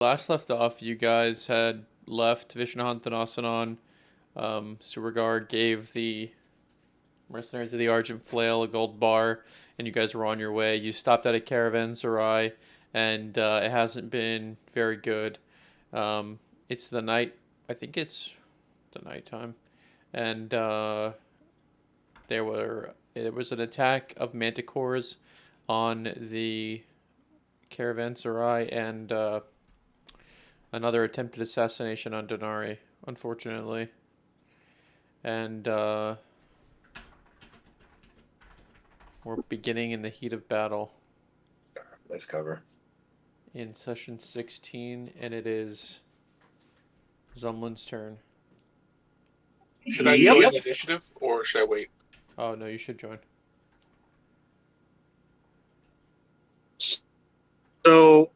Last left off, you guys had left Vishnahant and Asanan. Suregard gave the mercenaries of the Argent Flail a gold bar, and you guys were on your way. You stopped at a caravanserai, and it hasn't been very good. It's the night. I think it's the nighttime, and there was an attack of manticores on the caravanserai, and another attempted assassination on Denari, unfortunately. And we're beginning in the heat of battle Nice cover. in session 16, and it is Zumlen's turn. Should I join the initiative, or should I wait? Oh, no, you should join. So,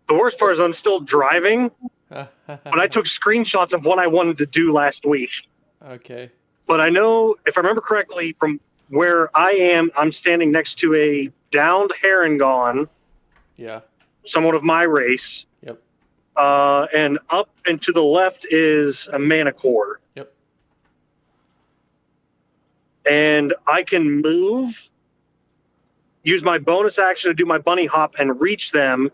the worst part is I'm still driving, but I took screenshots of what I wanted to do last week. Okay. But I know, if I remember correctly, from where I am, I'm standing next to a downed Harengon, Yeah. somewhat of my race. Yep. And up and to the left is a manicore. Yep. And I can move, use my bonus action to do my bunny hop and reach them.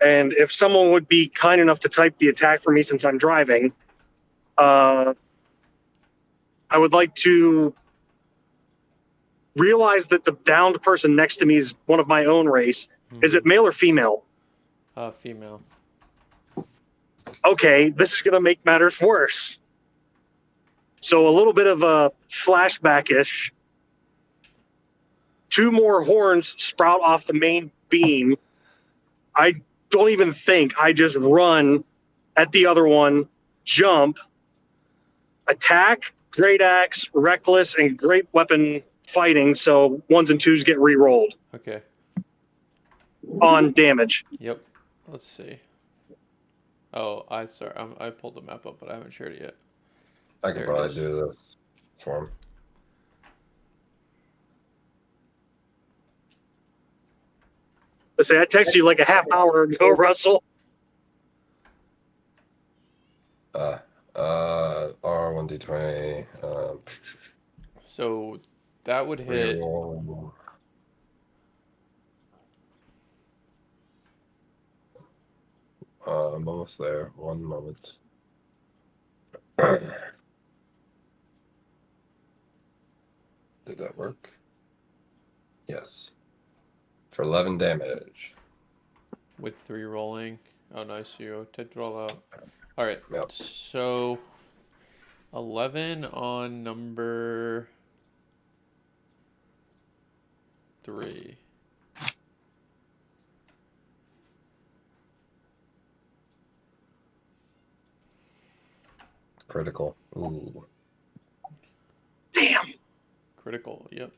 And if someone would be kind enough to type the attack for me since I'm driving, I would like to realize that the downed person next to me is one of my own race. Mm-hmm. Is it male or female? Female. Okay, this is going to make matters worse. So a little bit of a flashback-ish. 2 more horns sprout off the main beam. I don't even think. I just run at the other one, jump, attack, great axe, reckless, and great weapon fighting. So 1s and 2s get re-rolled Okay. on damage. Yep. Let's see. Oh, I pulled the map up, but I haven't shared it yet. I could There it probably is. do this for him. Let's say I texted you like a half hour ago, Russell. R1d20. So that would hit. Reroll. I'm almost there. 1 moment. Did that work? Yes. For 11 damage. With 3 rolling. Oh, nice. You typed it all out. All right. Yep. So 11 on number 3. Critical. Ooh. Damn. Critical. Yep.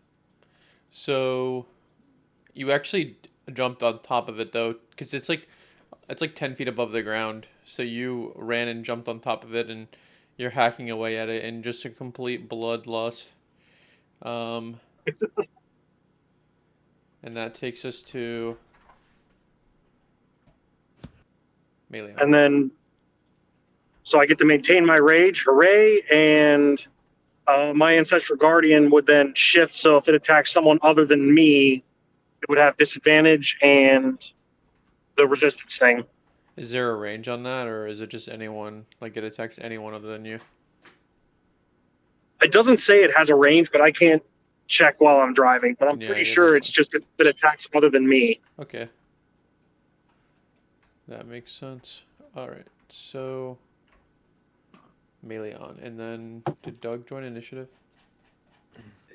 So you actually jumped on top of it though, because it's like 10 feet above the ground. So you ran and jumped on top of it, and you're hacking away at it in just a complete bloodlust. And that takes us to melee. And then, so I get to maintain my rage, hooray, and my Ancestral Guardian would then shift, so if it attacks someone other than me, it would have disadvantage and the resistance thing. Is there a range on that, or is it just anyone, like it attacks anyone other than you? It doesn't say it has a range, but I can't check while I'm driving, but I'm pretty sure it's just if it attacks other than me. Okay. That makes sense. Alright, so melee on. And then did Doug join initiative?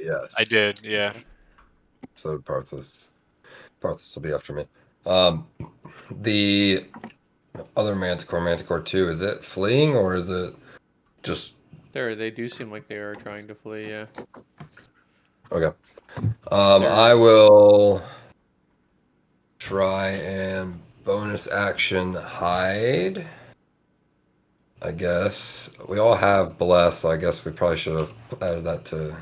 Yes. I did, yeah. So Parthas will be after me. The other Manticore 2, is it fleeing or is it just... They do seem like they are trying to flee, yeah. Okay. I will try and bonus action hide. I guess. We all have bless, so I guess we probably should have added that to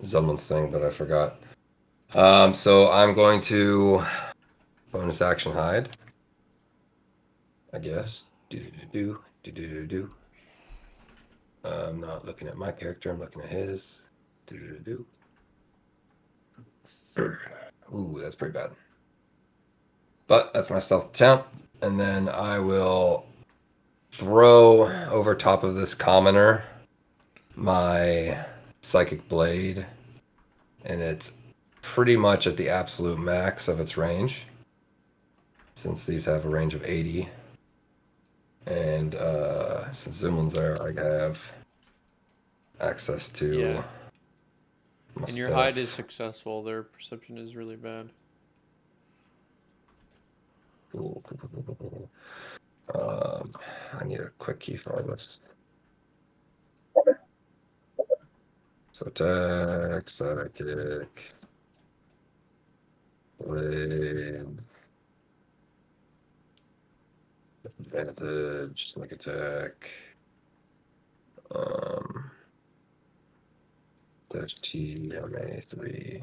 Zumlen's thing, but I forgot. So I'm going to bonus action hide. I guess. Do. I'm not looking at my character. I'm looking at his. Do. Ooh, that's pretty bad. But that's my stealth attempt. And then I will throw over top of this commoner my psychic blade. And it's pretty much at the absolute max of its range, since these have a range of 80. And since Zumlen's there, I have access to Yeah. my And your stuff. hide is successful. Their perception is really bad. Cool. I need a quick key for all this. So attack, psychic, blade, advantage, sneak attack, dash T, MA3.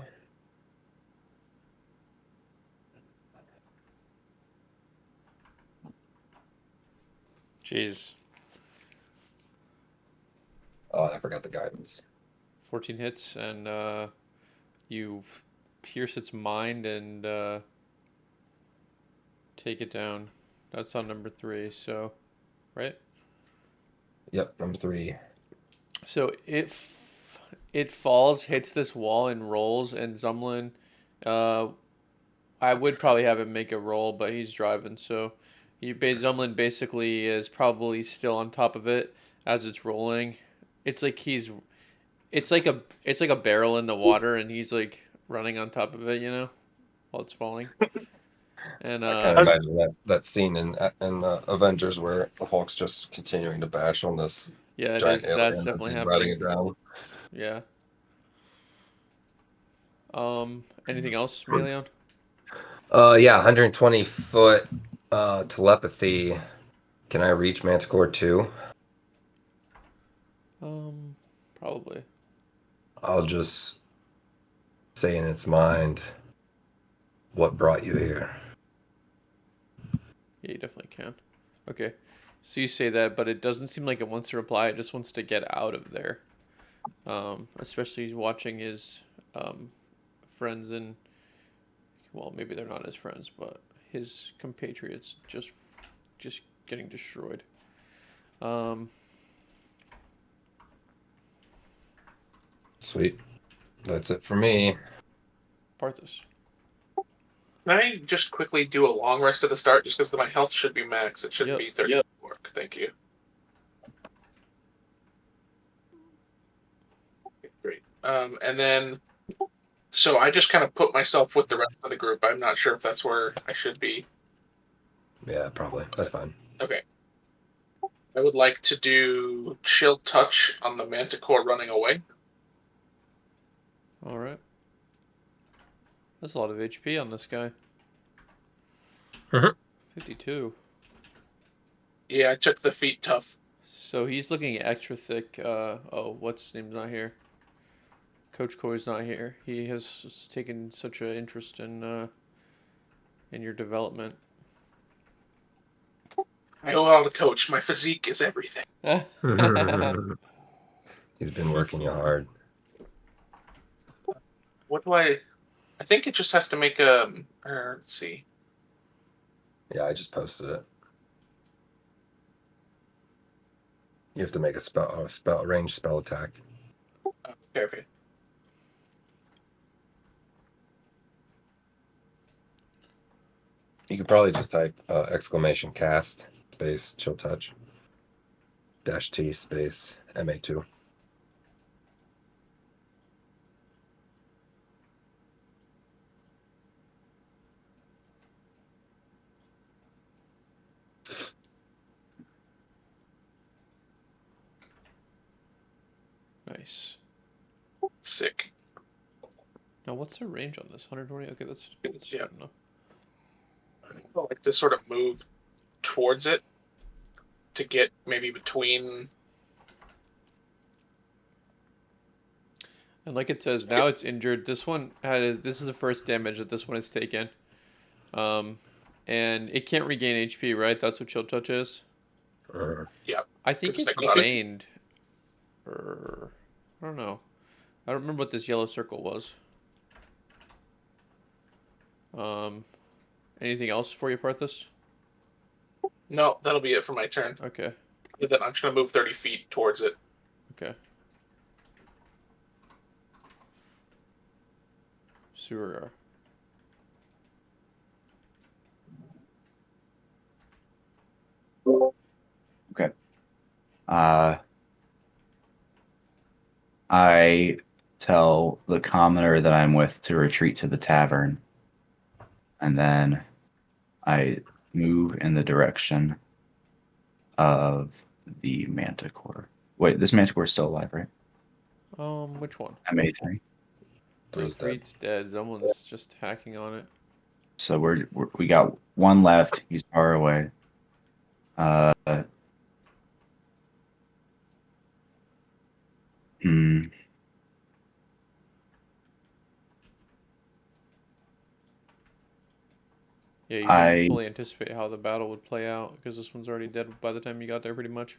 Jeez. Oh, and I forgot the guidance. 14 hits, and you pierce its mind and take it down. That's on number 3, so, right? Yep, number 3. So it falls, hits this wall, and rolls, and Zumlen, I would probably have him make a roll, but he's driving, so Zumlen basically is probably still on top of it as it's rolling. It's like it's like a barrel in the water, and he's like running on top of it, while it's falling. And I kind of imagine that scene in Avengers where Hulk's just continuing to bash on this yeah, giant alien that's as definitely he's riding happening. it down. Yeah. Anything else, Melion? Yeah, 120 foot telepathy. Can I reach Manticore 2? Probably. I'll just say in its mind, what brought you here? Yeah, you definitely can. Okay. So you say that, but it doesn't seem like it wants to reply. It just wants to get out of there. Especially watching his friends and, well, maybe they're not his friends, but his compatriots just getting destroyed. Sweet. That's it for me. Parthas. Can I just quickly do a long rest at the start, just because my health should be max? It shouldn't be 34. Thank you. Okay, great. And then, so I just kind of put myself with the rest of the group. I'm not sure if that's where I should be. Yeah, probably. That's fine. Okay. I would like to do Chill Touch on the Manticore running away. All right. That's a lot of HP on this guy. 52. Yeah, I took the feat tough. So he's looking extra thick. What's his name's not here. Coach Coy's not here. He has taken such an interest in your development. I owe all the coach. My physique is everything. He's been working you hard. What do I think it just has to make a. Let's see. Yeah, I just posted it. You have to make a ranged spell attack. Okay. You could probably just type exclamation cast space chill touch dash T space MA2. Nice. Sick. Now, what's the range on this? 120? Okay, that's Yeah. good enough. I like to sort of move towards it to get maybe between. And like it says, now it's injured. This is the first damage that this one has taken. and it can't regain HP, right? That's what Chill Touch is. Yeah. I think It's it's necrotic. remained. Or I don't know. I don't remember what this yellow circle was. Anything else for you, Parthas? No, that'll be it for my turn. Okay. And then I'm just gonna move 30 feet towards it. Okay. Sewer. Okay. I tell the commoner that I'm with to retreat to the tavern, and then I move in the direction of the manticore. Wait, this manticore is still alive, right? Which one? MA3. Three's dead. Three's dead. Someone's just hacking on it. So we got one left. He's far away. Hmm. Yeah, you I- didn't fully anticipate how the battle would play out because this one's already dead by the time you got there, pretty much.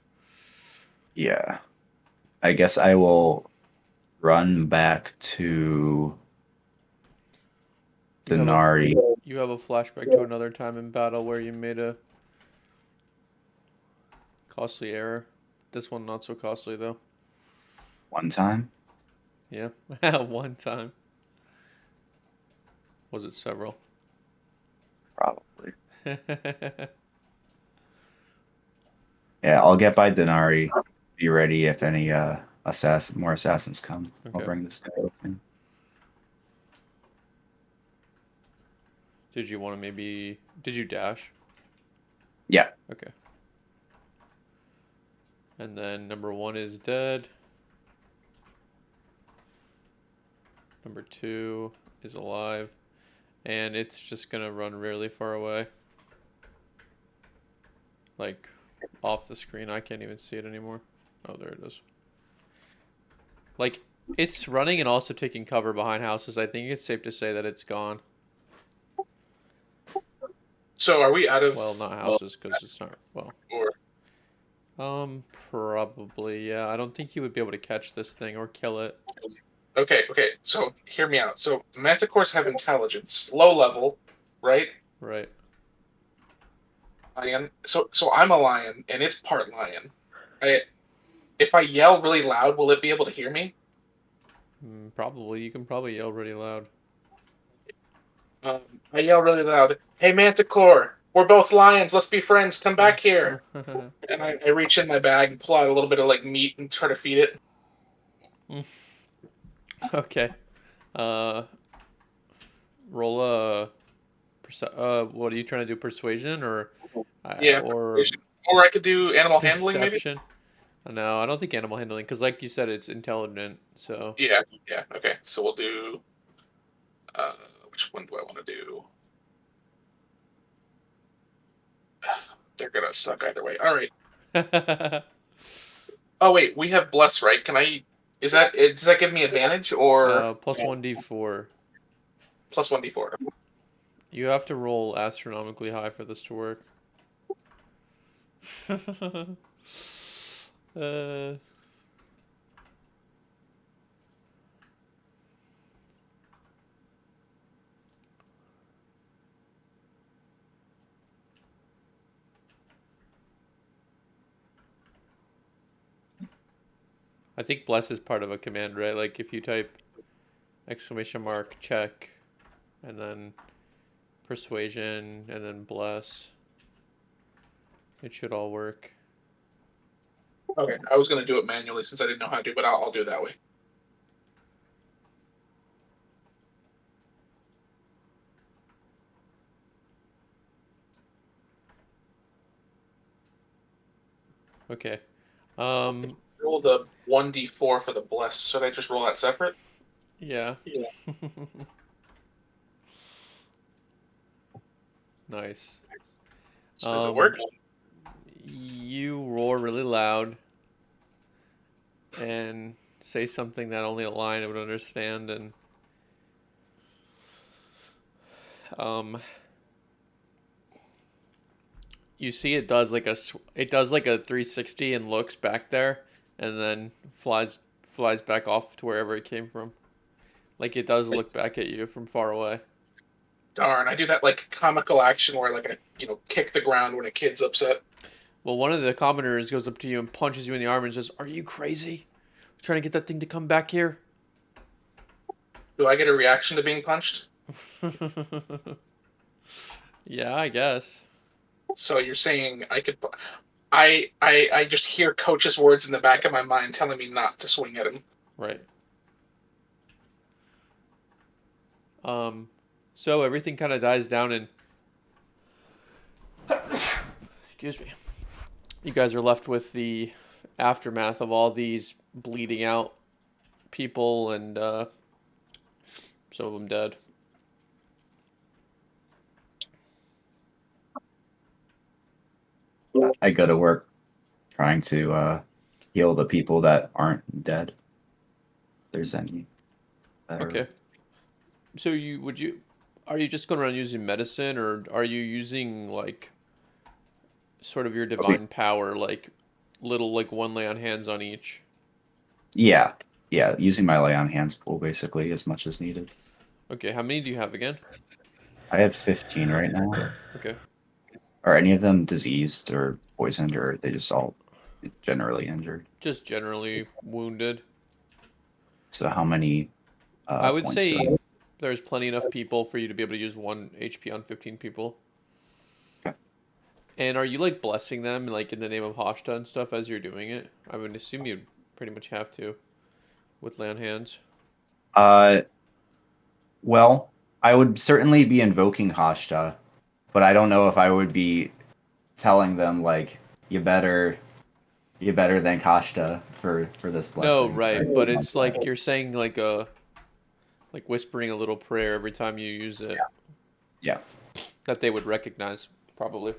Yeah. I guess I will run back to You have a- Denari. You have a flashback to another time in battle where you made a costly error. This one not so costly though. One time. Yeah, one time. Was it several? Probably. Yeah, I'll get by Denari. Be ready if any more assassins come. I'll Okay. bring this guy with me. Did you want to maybe? Did you dash? Yeah. Okay. And then number 1 is dead. Number 2 is alive. And it's just gonna run really far away. Like, off the screen. I can't even see it anymore. Oh, there it is. Like, it's running and also taking cover behind houses. I think it's safe to say that it's gone. So are we out of? Well, not houses, because it's not, well. Or Probably, yeah. I don't think you would be able to catch this thing or kill it. okay. So hear me out. So manticores have intelligence, low level, right? Right. Lion. So I'm a lion, and it's part lion. If I yell really loud, will it be able to hear me? Probably. You can probably yell really loud. I yell really loud. Hey, manticore, we're both lions. Let's be friends. Come back here. And I reach in my bag and pull out a little bit of like meat and try to feed it. Okay. Roll a. What are you trying to do? Persuasion or? Yeah. Or Or I could do animal handling, maybe. deception? No, I don't think animal handling, because like you said, it's intelligent. So Yeah. Okay. So we'll do. Which one do I want to do? They're gonna suck either way. All right. Oh wait, we have bless, right? Can I? Does that give me advantage or plus 1d4. plus 1d4? You have to roll astronomically high for this to work. I think bless is part of a command, right? Like if you type !, check, and then persuasion, and then bless, it should all work. Okay, I was gonna do it manually since I didn't know how to, but I'll do it that way. Okay. Roll the 1d4 for the bless. Should I just roll that separate? Yeah. Yeah. Nice. So does it work? You roar really loud and say something that only a lion would understand, and you see it does like it does like a 360 and looks back there, and then flies back off to wherever it came from. Like it does look back at you from far away. Darn, I do that like comical action where like I kick the ground when a kid's upset. Well, one of the commoners goes up to you and punches you in the arm and says, "Are you crazy? Trying to get that thing to come back here?" Do I get a reaction to being punched? Yeah, I guess. So you're saying I could? I just hear Coach's words in the back of my mind telling me not to swing at him. Right. So everything kind of dies down and excuse me. You guys are left with the aftermath of all these bleeding out people and some of them dead. I go to work trying to heal the people that aren't dead. If there's any. Okay. So are you just going around using medicine, or are you using like sort of your divine power, like little like one lay on hands on each? Yeah, using my lay on hands pool basically as much as needed. Okay, how many do you have again? I have 15 right now. Okay. Are any of them diseased or poisoned, or are they just all generally injured? Just generally wounded. So how many? I would points say do I- there's plenty enough people for you to be able to use 1 HP on 15 people. Okay. And are you like blessing them like in the name of Hashta and stuff as you're doing it? I would assume you'd pretty much have to with lay on hands. Well, I would certainly be invoking Hashta, but I don't know if I would be telling them like you better thank Hashta for this blessing. No, right, but it's like you're saying like whispering a little prayer every time you use it. Yeah. That they would recognize probably.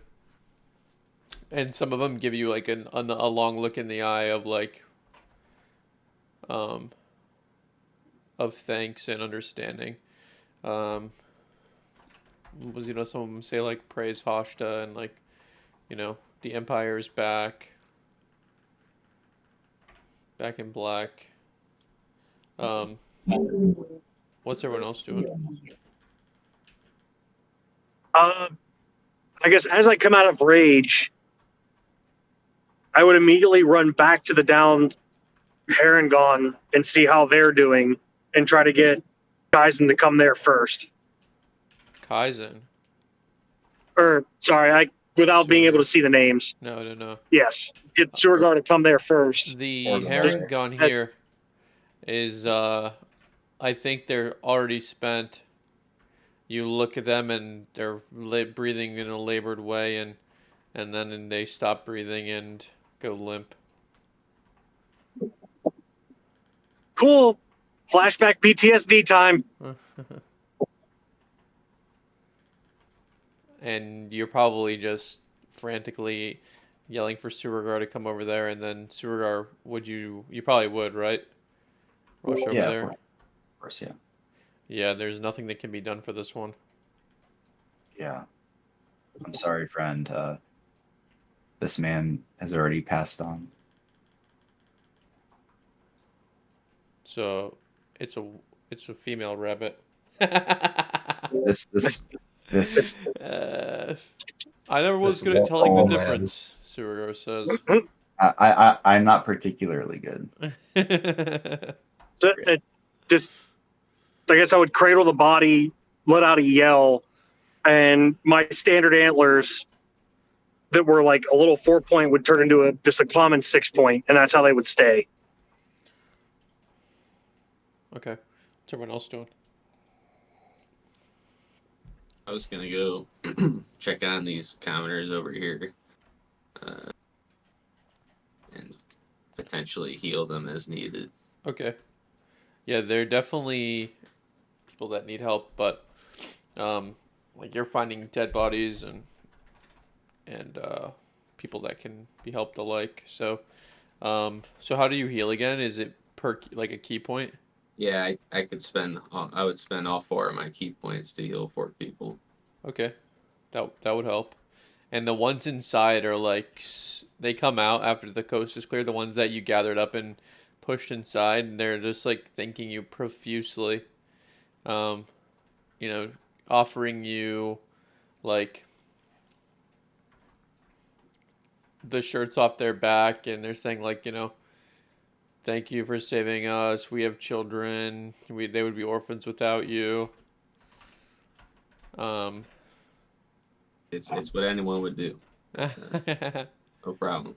And some of them give you like a long look in the eye of like of thanks and understanding. Some of them say like praise Hashta and like, the Empire's back in black. What's everyone else doing? I guess as I come out of rage, I would immediately run back to the down Harengon and see how they're doing and try to get Kaizen to come there first. Kaizen? Or, sorry, without being able to see the names. No. Yes. Get Surgar to come there first. The Or the Harengon here is, I think they're already spent. You look at them and they're breathing in a labored way, and then they stop breathing and go limp. Cool. Flashback PTSD time. And you're probably just frantically yelling for Surugar to come over there, and then Surugar, you probably would, right? Rush over there. Of course, yeah. Yeah, there's nothing that can be done for this one. Yeah. I'm sorry, friend. This man has already passed on. So it's a female rabbit. This I never was This good at telling the wall man. difference, Surugar says. I'm not particularly good. So it just, I guess I would cradle the body, let out a yell, and my standard antlers that were like a little 4-point would turn into just a common 6-point, and that's how they would stay. Okay. What's everyone else doing? I was gonna go check on these commoners over here, and potentially heal them as needed. Okay. Yeah, they're definitely people that need help, but like you're finding dead bodies and people that can be helped alike. So so how do you heal again? Is it per like a key point? Yeah, I would spend all 4 of my key points to heal 4 people. Okay. That would help. and the ones inside are like they come out after the coast is clear. The ones that you gathered up and pushed inside, and they're just like thanking you profusely. Um, you know, offering you like the shirts off their back, and they're saying like, thank you for saving us. We have children. They would be orphans without you. It's what anyone would do. No problem.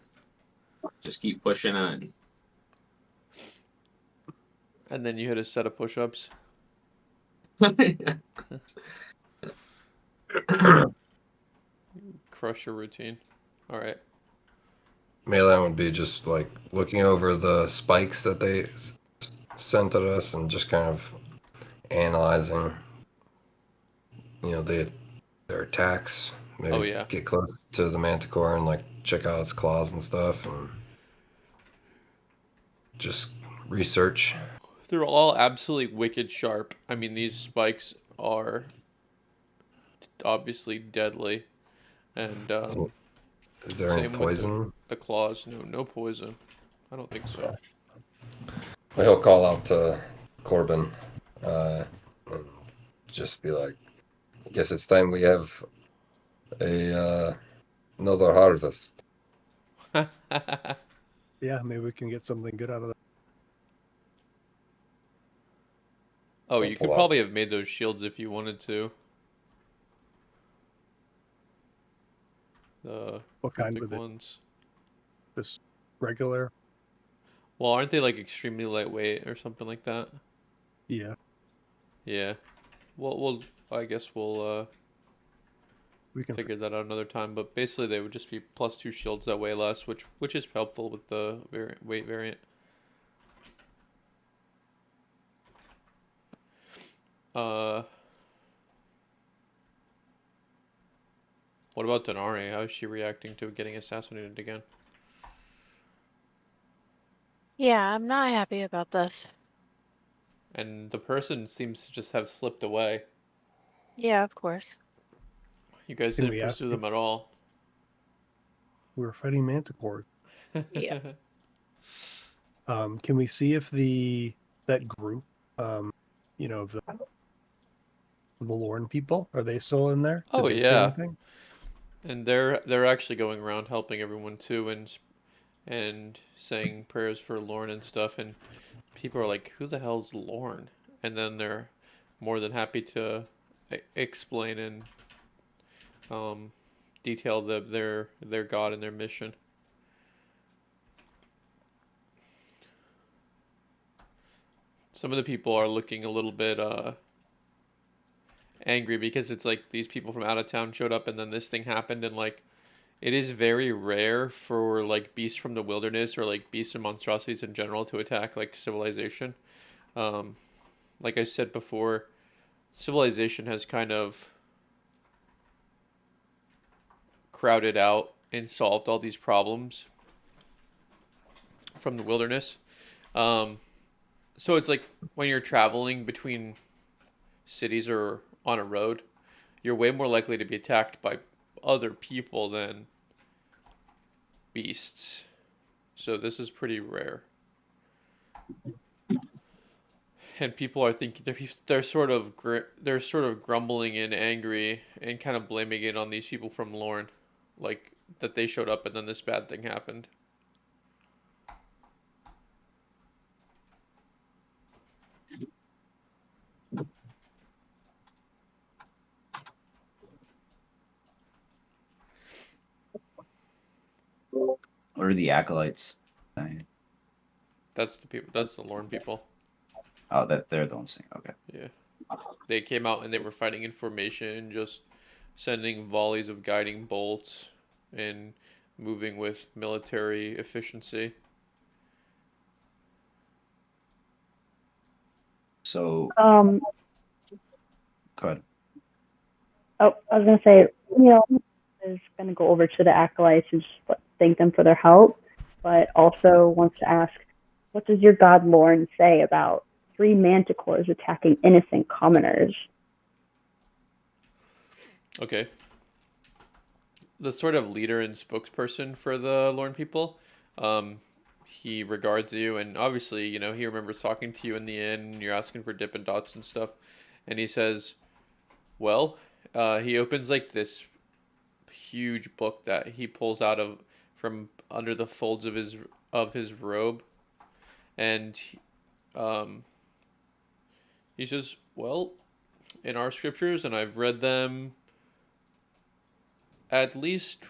Just keep pushing on. And then you hit a set of push-ups. Crush your routine. All right. Melee would be just like looking over the spikes that they sent at us and just kind of analyzing, their attacks. Maybe Oh, yeah. get close to the manticore and like check out its claws and stuff, and just research. They're all absolutely wicked sharp. I mean, these spikes are obviously deadly. And Is there any same with poison? the claws. No poison. I don't think so. Well, he'll call out to Corbin, and just be like, I guess it's time we have another harvest. Yeah, maybe we can get something good out of that. Oh, you could Pull out. probably have made those shields if you wanted to. The What kind thick with it? ones. Just regular? Well, aren't they like extremely lightweight or something like that? Yeah. Yeah. Well, I guess we'll We can figure that out another time. But basically, they would just be +2 shields that weigh less, which is helpful with the weight variant. What about Denari? How is she reacting to getting assassinated again? Yeah, I'm not happy about this. And the person seems to just have slipped away. Yeah, of course. You guys Can didn't we ask pursue them at all. we were fighting manticores. Yeah. Can we see if that group, of the Lorne people, are they still in there? Did Oh, they say yeah. anything? And they're actually going around helping everyone too, and saying prayers for Lorne and stuff. And people are like, "Who the hell's Lorne?" And then they're more than happy to explain and detail their god and their mission. Some of the people are looking a little bit angry because it's like these people from out of town showed up and then this thing happened, and like it is very rare for like beasts from the wilderness or like beasts and monstrosities in general to attack like civilization. Like I said before, civilization has kind of crowded out and solved all these problems from the wilderness. So it's like when you're traveling between cities or on a road, you're way more likely to be attacked by other people than beasts. So this is pretty rare. And people are thinking they're sort of grumbling and angry and kind of blaming it on these people from Lorne, like that they showed up and then this bad thing happened. What are the acolytes saying? That's the people. That's the Lorne people. Oh, they're the ones saying. Okay. Yeah, they came out and they were fighting in formation, just sending volleys of guiding bolts and moving with military efficiency. So Um, go ahead. oh, I was gonna say, is gonna go over to the acolytes and just thank them for their help, but also wants to ask, what does your god Lorne say about 3 manticores attacking innocent commoners? Okay. the sort of leader and spokesperson for the Lorne people. He regards you, and obviously, you know, he remembers talking to you in the inn. You're asking for Dippin' Dots and stuff, and he says, "Well," he opens like this huge book that he pulls out of from under the folds of his robe, and he says, "Well, in our scriptures, and I've read them at least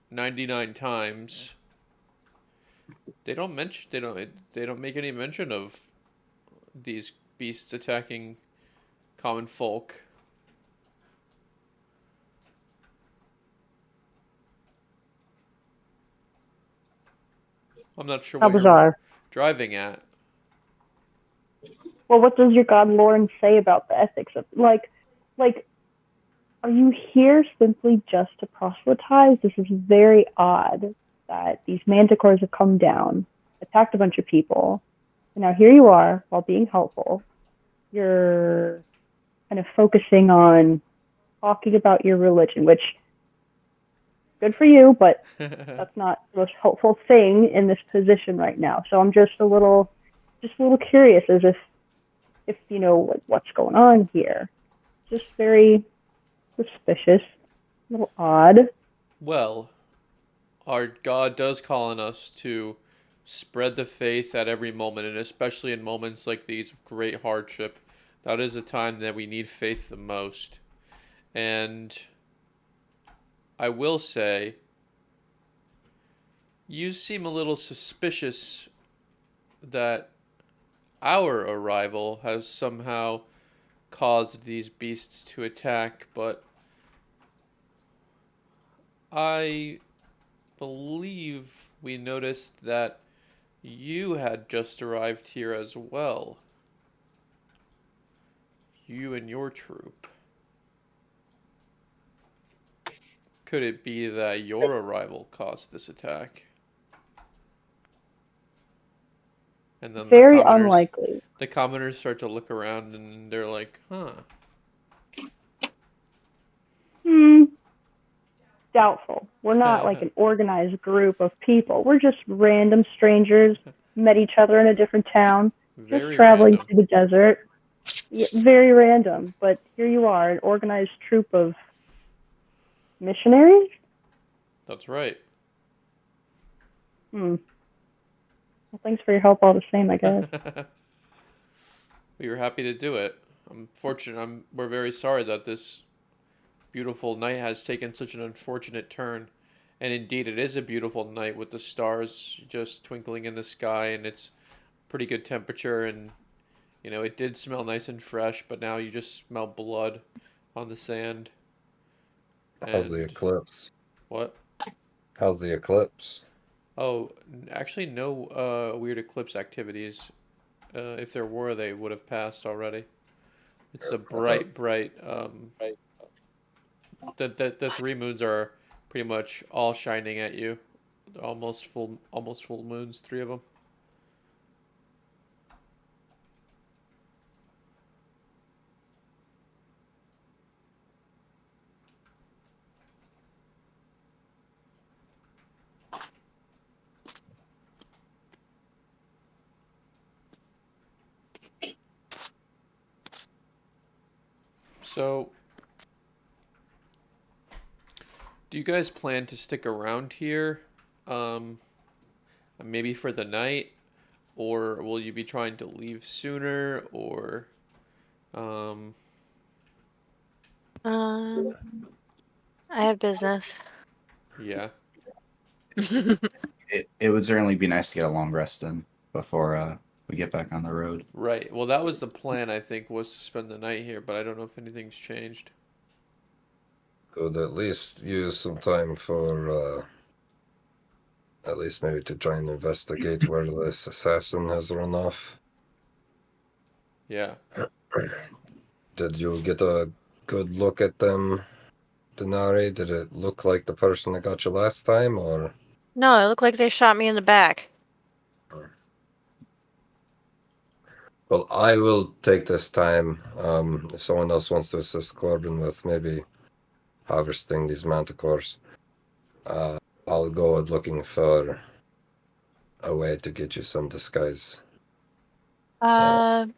99 times. They don't make any mention of these beasts attacking common folk." I'm not sure How what you're bizarre. driving at. Well, what does your god Lauren say about the ethics of like are you here simply just to proselytize? This is very odd that these manticores have come down, attacked a bunch of people, and now here you are, while being helpful, you're kind of focusing on talking about your religion, which good for you, but that's not the most helpful thing in this position right now. So I'm just a little curious, as if you know like what's going on here. Just very suspicious, a little odd. Well, our God does call on us to spread the faith at every moment, and especially in moments like these of great hardship. That is a time that we need faith the most. And I will say, you seem a little suspicious that our arrival has somehow caused these beasts to attack, but I believe we noticed that you had just arrived here as well. You and your troop. Could it be that your arrival caused this attack? And then Very unlikely. The commoners start to look around and they're like, huh. Doubtful. We're not like an organized group of people. We're just random strangers, met each other in a different town, just traveling through the desert. Yeah, very random, but here you are, an organized troop of missionaries? That's right. Well, thanks for your help all the same, I guess. We were happy to do it. We're very sorry that this beautiful night has taken such an unfortunate turn. And indeed, it is a beautiful night with the stars just twinkling in the sky, and it's pretty good temperature, and you know, it did smell nice and fresh, but now you just smell blood on the sand. How's the eclipse? What? How's the eclipse? Oh, actually no weird eclipse activities. If there were, they would have passed already. It's a bright. The three moons are pretty much all shining at you. Almost full moons, three of them. So, do you guys plan to stick around here, maybe for the night, or will you be trying to leave sooner, or, I have business. Yeah. It would certainly be nice to get a long rest in before we get back on the road. Right. Well, that was the plan, I think, was to spend the night here, but I don't know if anything's changed. Could at least use some time for, at least maybe to try and investigate where this assassin has run off. Yeah. Did you get a good look at them, Denari? Did it look like the person that got you last time, or? No, it looked like they shot me in the back. Well, I will take this time. If someone else wants to assist Corbin with maybe harvesting these manticores, I'll go looking for a way to get you some disguise. I'm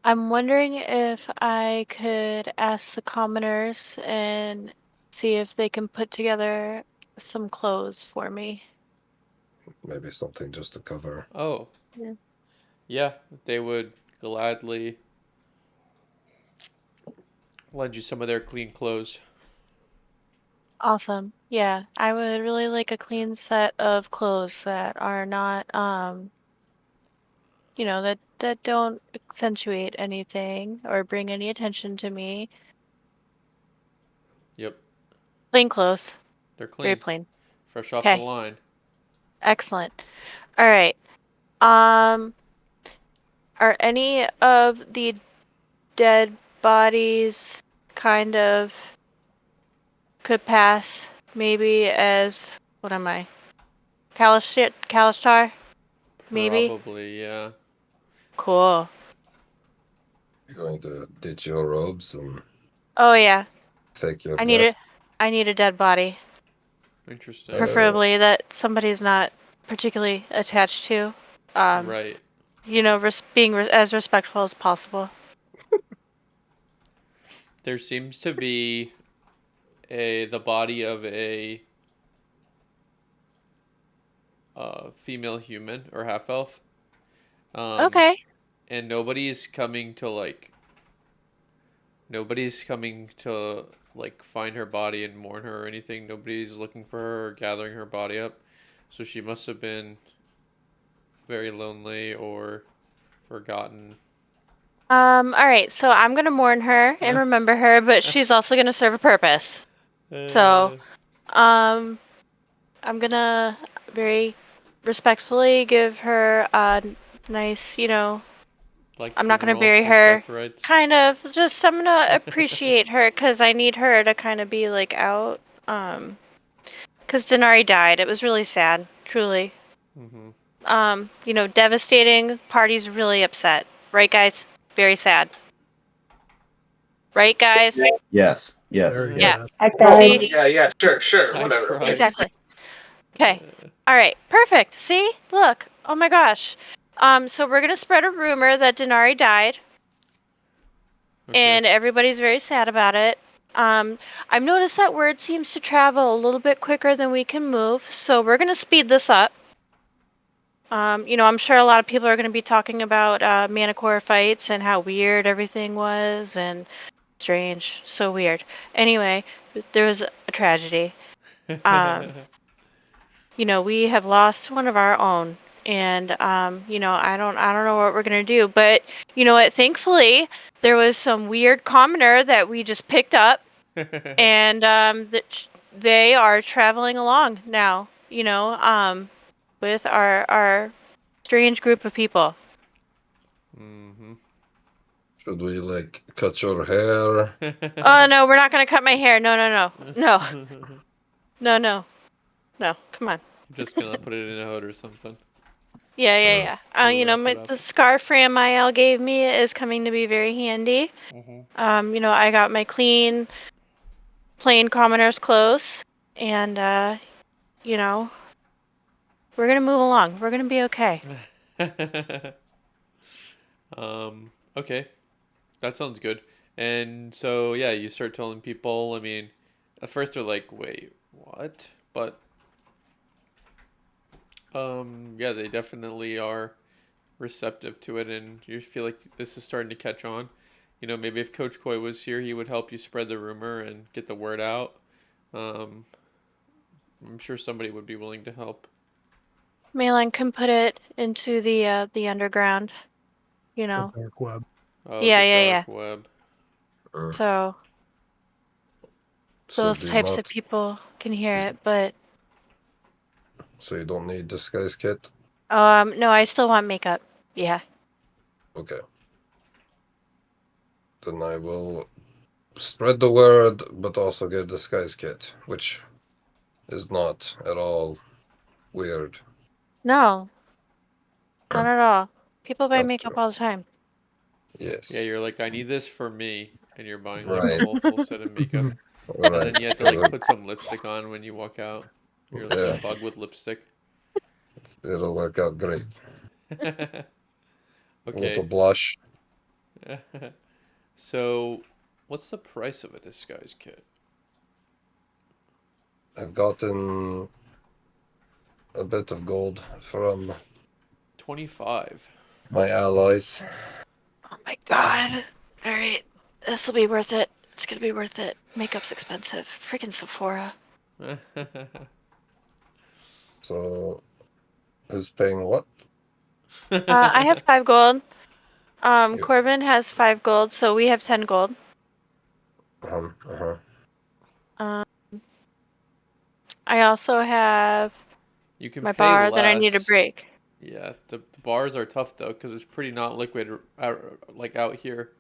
wondering if I could ask the commoners and see if they can put together some clothes for me. Maybe something just to cover. Oh. Yeah. Yeah, they would gladly lend you some of their clean clothes. Awesome. Yeah, I would really like a clean set of clothes that are not, that don't accentuate anything or bring any attention to me. Yep, Plain clothes. they're Very clean. plain. Fresh off the Okay. line. Excellent. All right. Are any of the dead bodies kind of could pass maybe as, what am I? Kalishtar? Maybe? Probably, yeah. Cool. You're going to ditch your robes and Oh yeah. fake your I need death. I need a dead body. Interesting. Preferably that somebody's not particularly attached to. Right. Being as respectful as possible. There seems to be the body of a female human or half elf. Okay. And nobody's coming to find her body and mourn her or anything. Nobody's looking for her or gathering her body up. So she must have been very lonely or forgotten. All right, so I'm gonna mourn her and remember her, but she's also gonna serve a purpose. So, I'm gonna very respectfully give her a nice, I'm not gonna bury her. Kind of, just I'm gonna appreciate her because I need her to kind of be out. Because Denari died. It was really sad, truly. Devastating. Party's really upset, right, guys? Very sad. Right, guys? Yes. Very Yeah. sad. See? Yeah, sure, whatever. Exactly. Okay. All right. Perfect. See? Look. Oh my gosh. So we're gonna spread a rumor that Denari died, and everybody's very sad about it. I've noticed that word seems to travel a little bit quicker than we can move, so we're gonna speed this up. I'm sure a lot of people are gonna be talking about manticore fights and how weird everything was and strange, so weird. Anyway, there was a tragedy. We have lost one of our own, and I don't know what we're gonna do. But you know what? Thankfully, there was some weird commoner that we just picked up, and they are traveling along now. With our strange group of people. Should we cut your hair? Oh no, we're not gonna cut my hair. No. Come on. I'm just gonna put it in a hood or something. Yeah. The scarf Ramael gave me is coming to be very handy. I got my clean, plain commoner's clothes, and we're gonna move along. We're gonna be okay. Okay, that sounds good. And so yeah, you start telling people. I mean, at first they're like, "Wait, what?" But yeah, they definitely are receptive to it, and you feel like this is starting to catch on. Maybe if Coach Coy was here, he would help you spread the rumor and get the word out. I'm sure somebody would be willing to help. Malin can put it into the underground. The dark web. Oh, Yeah. dark web. So those types of people can hear it, but So you don't need disguise kit? no, I still want makeup. Yeah. Okay. Then I will spread the word, but also get disguise kit, which is not at all weird. No. Not at all. People buy That's makeup true. all the time. Yes. Yeah, you're like, I need this for me, and you're buying Right. a whole full set of makeup. All And right. then you have to like put some lipstick on when you walk out. You're like Yeah. a bug with lipstick. It'll work out great. A little Okay. blush. So, what's the price of a disguise kit? I've gotten a bit of gold from 25. my allies. Oh my god. Alright. This will be worth it. It's gonna be worth it. Makeup's expensive. Freaking Sephora. So, who's paying what? I have 5 gold. You- Corbin has 5 gold, so we have 10 gold. Uh-huh. I also have You can my pay bar that I need to less. break. Yeah, the bars are tough though, because it's pretty not liquid out here.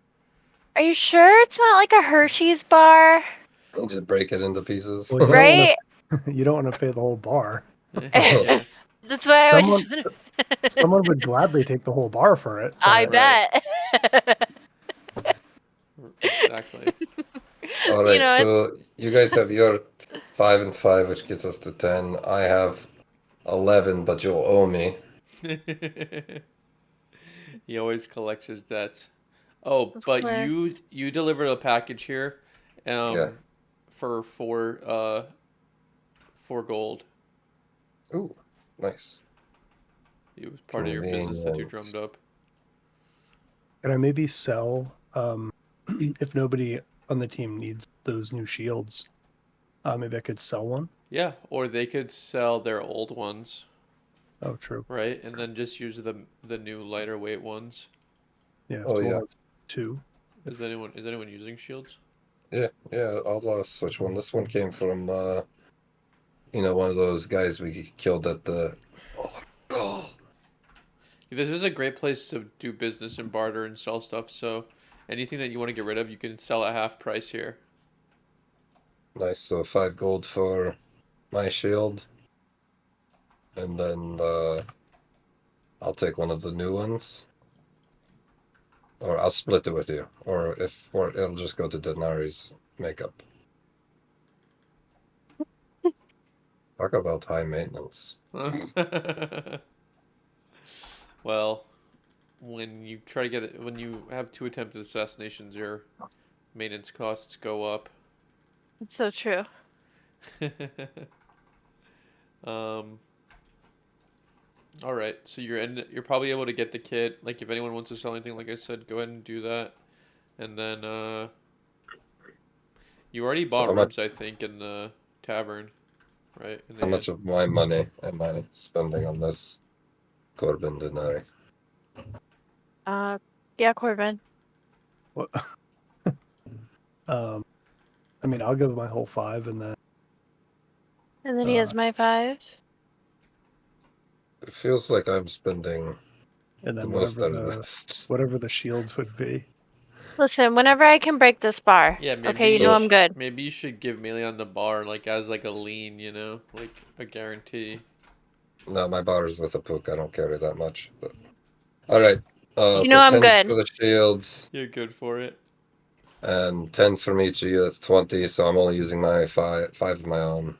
Are you sure it's not like a Hershey's bar? I'll just break it into pieces. Well, Right? You don't want to pay the whole bar. Yeah. That's why I would Someone- just. Someone would gladly take the whole bar for it. I but- bet. Exactly. All right, You know, so you guys have your 5 and 5, which gets us to 10. I have 11, but you'll owe me. He always collects his debts. Oh, Of but course. you delivered a package here, Yeah. for 4 gold. Ooh, nice. It was part of your business that you Convenient. drummed up. Can I maybe sell, if nobody on the team needs those new shields, maybe I could sell one? Yeah, or they could sell their old ones, Oh, true. right? And then just use the new lighter weight ones. Yeah, Oh, so yeah. we'll have 2. Is anyone using shields? Yeah, I'll switch one. This one came from, one of those guys we killed at the... Oh, This is a great place to do business and barter and sell stuff. So anything that you want to get rid of, you can sell at half price here. nice. So 5 gold for my shield. And then I'll take one of the new ones. Or I'll split it with you. Or it'll just go to Denari's makeup. Talk about high maintenance. Well, when you try to get it, when you have 2 attempted assassinations, your maintenance costs go up. It's so true. All right, so you're probably able to get the kit. Like if anyone wants to sell anything, like I said, go ahead and do that. And then you already bought how much- rooms, I think, in the tavern, right? In the How much of my money am I spending on this Corbin Denari? Yeah, Corbin. What? I mean, I'll give my whole 5 and then And then he has my 5. It feels like I'm spending and the then most out of whatever this. whatever the shields would be. Listen, whenever I can break this bar. Yeah, maybe Okay, you know I'm good. Maybe you should give Melion the bar like as like a lien, like a guarantee. No, my bar is with a pook. I don't carry that much. But... All right. You So know I'm 10 good. for the shields You're good for it. and 10 from each of you. That's 20. So I'm only using my 5 of my own.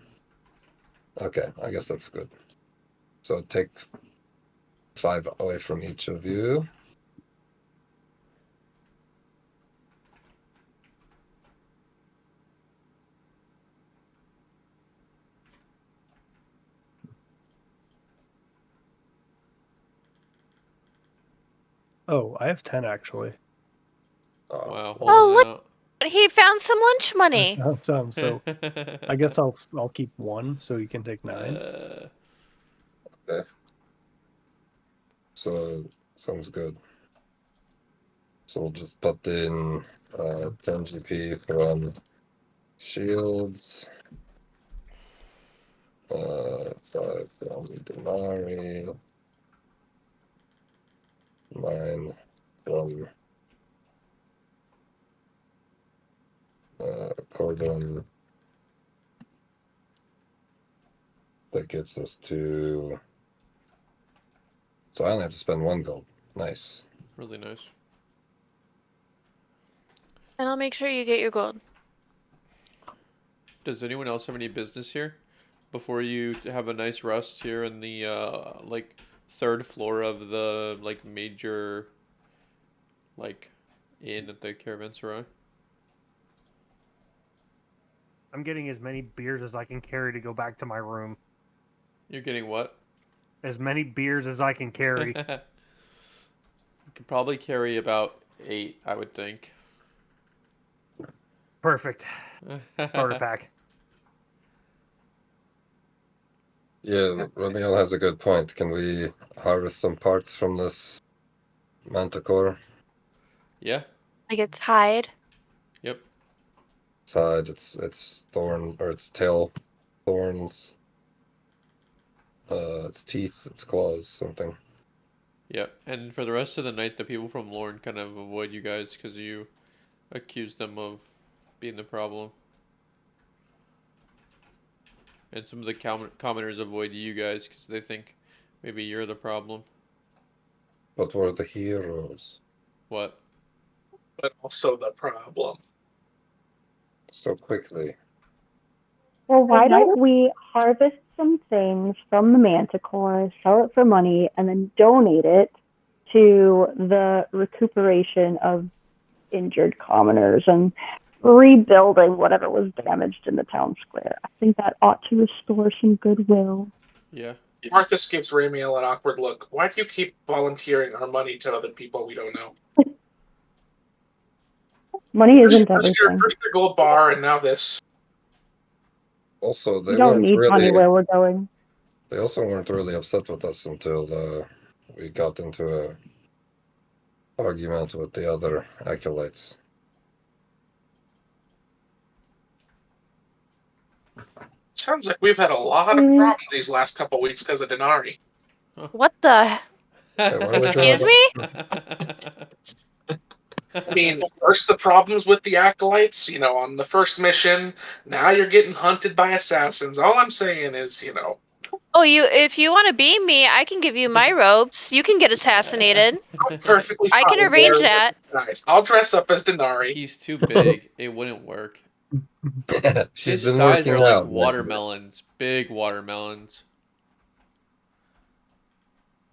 Okay, I guess that's good. So take 5 away from each of you. Oh, I have 10 actually. Wow, Oh, holding look. out. He found some lunch money. So I guess I'll keep 1 so you can take 9. Okay. So sounds good. So we'll just put in 10 GP from shields. 5 from Denari. 9 from Corbin. That gets us to. So I only have to spend 1 gold. Nice. Really nice. And I'll make sure you get your gold. Does anyone else have any business here? Before you have a nice rest here in the like third floor of the like major like inn at the caravanserai. I'm getting as many beers as I can carry to go back to my room. You're getting what? As many beers as I can carry. You could probably carry about 8, I would think. Perfect. Starter pack. Yeah, Ramiel has a good point. Can we harvest some parts from this manticore? Yeah. Like its hide. Yep. Side, its thorn or its tail thorns, its teeth, its claws, something. Yep. And for the rest of the night, the people from Lorne kind of avoid you guys because you accuse them of being the problem. And some of the commoners avoid you guys because they think maybe you're the problem. But we're the heroes. What? But also the problem. So quickly. Well, why don't we harvest some things from the manticore, sell it for money, and then donate it to the recuperation of injured commoners and rebuilding whatever was damaged in the town square? I think that ought to restore some goodwill. Yeah. Marthas gives Ramiel an awkward look. Why do you keep volunteering our money to other people we don't know? Money isn't First everything. your gold bar, and now this. Also, they We don't weren't need money really. where we're going. They also weren't really upset with us until we got into a argument with the other acolytes. Sounds like we've had a lot of problems these last couple weeks because of Denari. What the? Hey, what are we Excuse doing? me? I mean, first the problems with the acolytes, on the first mission. Now you're getting hunted by assassins. All I'm saying is, Oh, if you want to beam me, I can give you my robes. You can get assassinated. I'm perfectly fine. I can arrange that. Nice. I'll dress up as Denari. He's too big. It wouldn't work. She's His been thighs working are like out. watermelons. Big watermelons.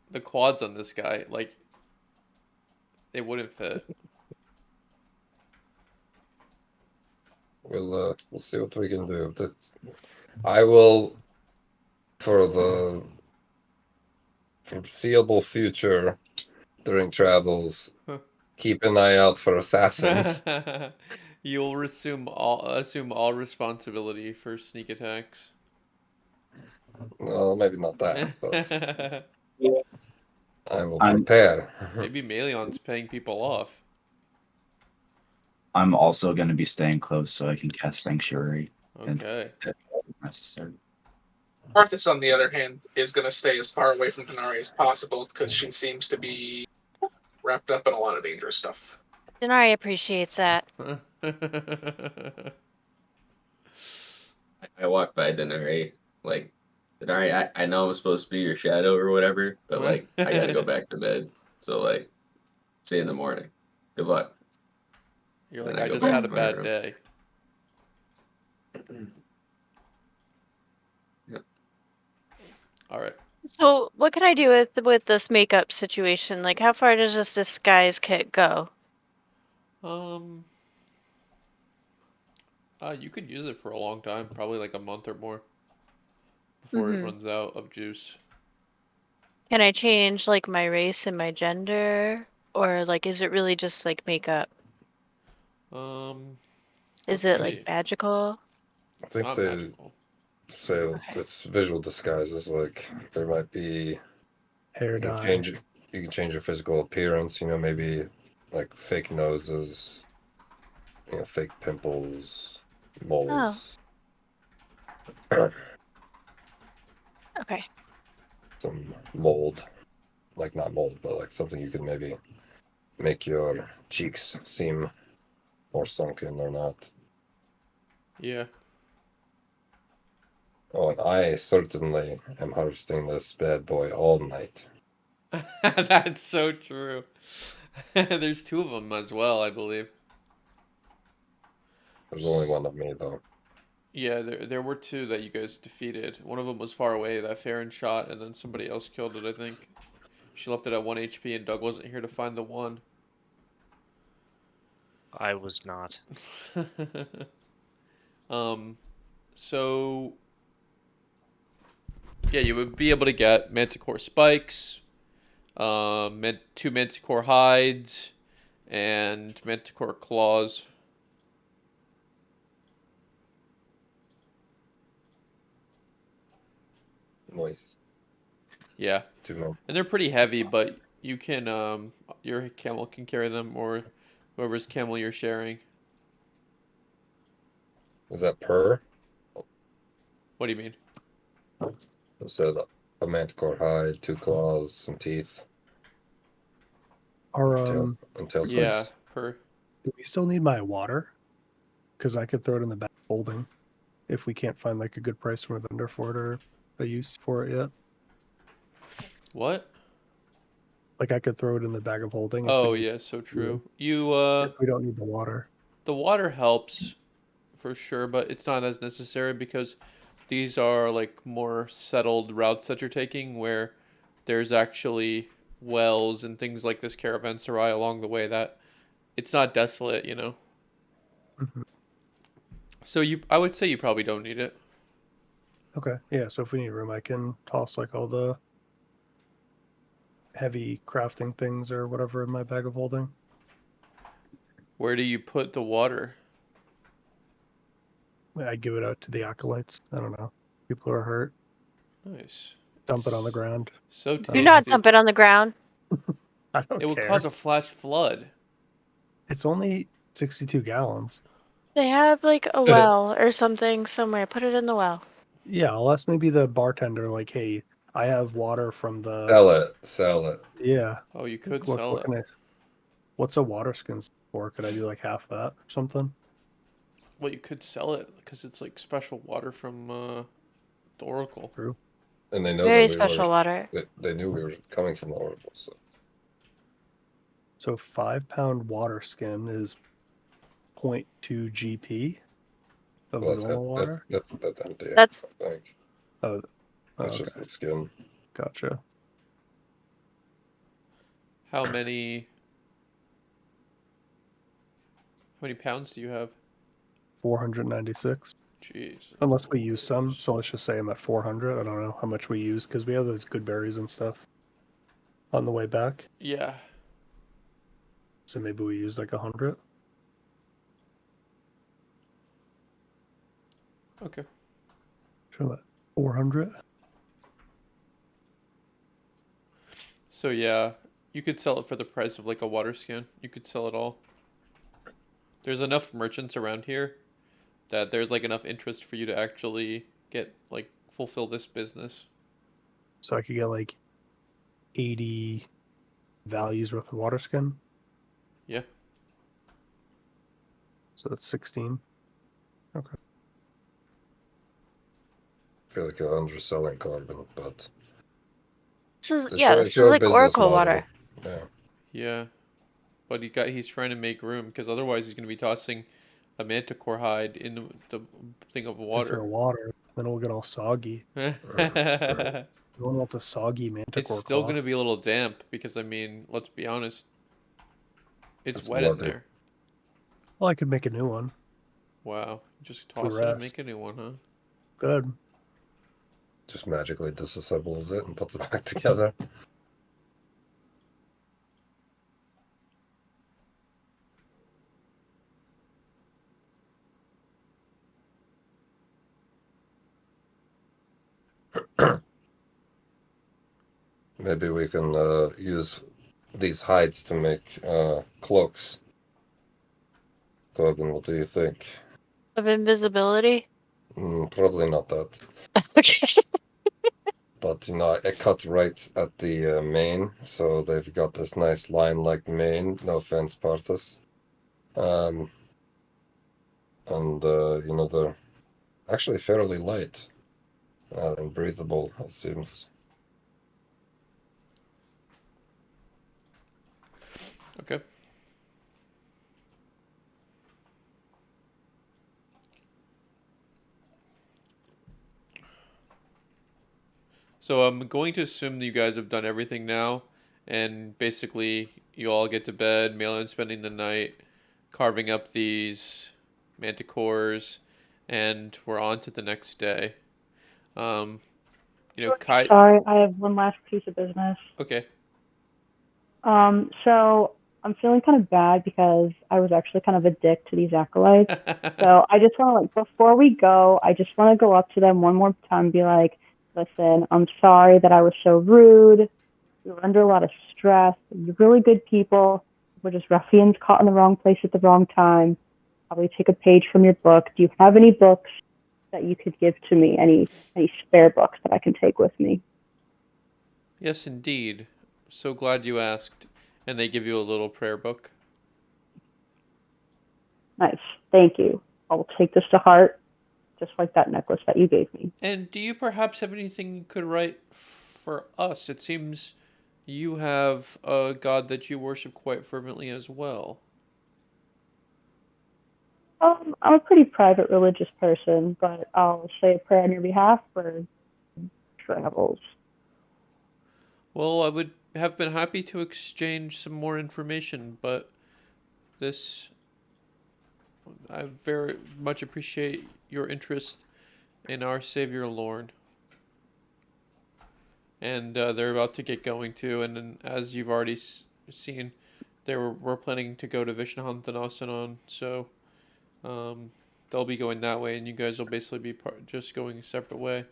The quads on this guy, like, they wouldn't fit. We'll see what we can do. I will, for the foreseeable future, during travels, keep an eye out for assassins. You'll assume all responsibility for sneak attacks. Well, maybe not that, but I will I'm- prepare. Maybe Meleon's paying people off. I'm also going to be staying close so I can cast Sanctuary Okay. if necessary. Marthas, on the other hand, is going to stay as far away from Denari as possible because she seems to be wrapped up in a lot of dangerous stuff. Denari appreciates that. I walk by Denari, like, Denari, I know I'm supposed to be your shadow or whatever, but, like, I gotta go back to bed. So, like, see you in the morning. Good luck. You're Then like, I I go just back had a to my bad room. day. All right. So, what can I do with this makeup situation? Like, how far does this disguise kit go? You could use it for a long time, probably like a month or more, before it runs out of juice. Can I change like my race and my gender, or like is it really just like makeup? Is it let's like see. magical? I think Not they magical. say it's visual disguises. Like there might be Hair you can dye. change you can change your physical appearance. Maybe like fake noses, fake pimples, moles. Okay. Some mold, like not mold, but like something you can maybe make your cheeks seem more sunken or not. Yeah. Oh, and I certainly am harvesting this bad boy all night. That's so true. There's 2 of them as well, I believe. There's only one of me though. Yeah, there were two that you guys defeated. One of them was far away that Farron shot, and then somebody else killed it, I think. She left it at 1 HP, and Doug wasn't here to find the one. I was not. So yeah, you would be able to get manticore spikes, two manticore hides, and manticore claws. Nice. Yeah. 2 men. And they're pretty heavy, but you can your camel can carry them, or whoever's camel you're sharing. Is that per? What do you mean? It said a manticore hide, 2 claws, some teeth, Are and tail spikes. Yeah, per. do we still need my water? Because I could throw it in the back holding if we can't find like a good price from a vendor for it or a use for it yet. What? Like I could throw it in the bag of holding. If Oh we need, yeah, so true. You if we don't need the water. the water helps for sure, but it's not as necessary because these are like more settled routes that you're taking where there's actually wells and things like this caravanserai along the way that it's not desolate, you know. Mhm. So I would say you probably don't need it. Okay, yeah. So if we need room, I can toss like all the heavy crafting things or whatever in my bag of holding. Where do you put the water? I give it out to the acolytes. I don't know. People who are hurt, Nice. dump it on the ground. So Do tasty. Do not dump it on the ground. I don't It would care. cause a flash flood. It's only 62 gallons. They have like a well or something somewhere. Put it in the well. Yeah, I'll ask maybe the bartender, like, hey, I have water from the. Sell it. Yeah. Oh, you could What, sell what it. can I, what's a water skin for? Could I do like half that or something? Well, you could sell it because it's like special water from the Oracle. True. And they know Very that we special were, water. they knew we were coming from the Oracle, so. So 5-pound water skin is 0.2 GP of Well, normal water. that's empty. That's- I think. Oh, That's okay. just the skin. Gotcha. How many pounds do you have? 496. Jeez. Unless we use some. So let's just say I'm at 400. I don't know how much we use because we have those good berries and stuff on the way back. Yeah. So maybe we use like 100. Okay. Sure, that 400. So yeah, you could sell it for the price of like a water skin. You could sell it all. There's enough merchants around here that there's like enough interest for you to actually get like fulfill this business. So I could get like 80 values worth of water skin. Yeah. So that's 16. Okay. I feel like I'm underselling carbon, but This is it's yeah. your- This it's is your like business Oracle model. water. Yeah. Yeah. But he's trying to make room because otherwise he's going to be tossing a manticore hide in the thing of Into water. water. Then it'll get all soggy. It's No one wants a soggy manticore still claw. going to be a little damp because I mean, let's be honest. It's It's wet in bloody. there. Well, I could make a new one. Wow. Just For toss it and rest. make a new one, huh? Good. Just magically disassembles it and puts it back together. Maybe we can use these hides to make cloaks. Corbin, what do you think? Of invisibility. Probably not that. Okay. But, you know, I cut right at the mane, so they've got this nice line-like mane. No offense, Parthas. And, you know, they're actually fairly light and breathable, it seems. Okay. So I'm going to assume that you guys have done everything now, and basically you all get to bed, Malin spending the night carving up these manticores, and we're on to the next day. Kai. Sorry, I have one last piece of business. Okay. So I'm feeling kind of bad because I was actually kind of a dick to these acolytes. So I just want to, like, before we go, I just want to go up to them one more time and be like, listen, I'm sorry that I was so rude. We were under a lot of stress. You're really good people. We're just ruffians caught in the wrong place at the wrong time. Probably take a page from your book. Do you have any books that you could give to me? Any spare books that I can take with me? Yes, indeed. So glad you asked. And they give you a little prayer book. Nice. Thank you. I will take this to heart, just like that necklace that you gave me. And do you perhaps have anything you could write for us? It seems you have a god that you worship quite fervently as well. I'm a pretty private religious person, but I'll say a prayer on your behalf for travels. Well, I would have been happy to exchange some more information, but I very much appreciate your interest in our Savior Lorne. And they're about to get going too, and then, as you've already seen, we're planning to go to Vishnahanthanasanon, so they'll be going that way, and you guys will basically be just going a separate way.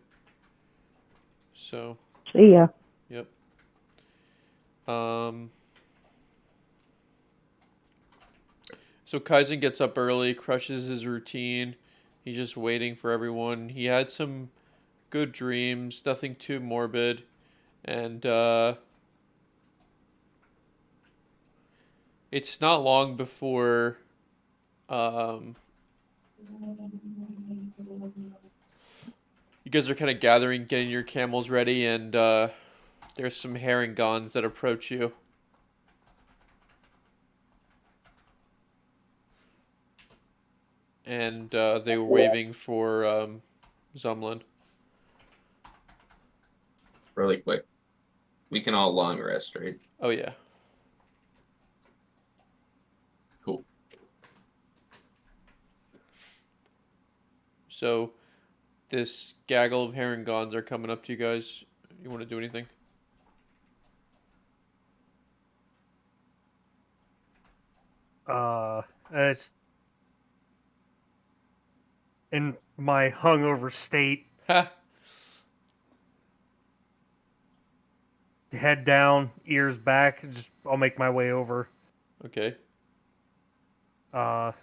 So. See ya. Yep. So Kaizen gets up early, crushes his routine. He's just waiting for everyone. He had some good dreams, nothing too morbid. And it's not long before you guys are kind of gathering, getting your camels ready, and there's some Harengons that approach you. And they were waving for Zumlen. Really quick. We can all long rest, right? Oh, yeah. Cool. So, this gaggle of Harengons are coming up to you guys. You want to do anything? It's in my hungover state. Ha! Head down, ears back. I'll make my way over. Okay. And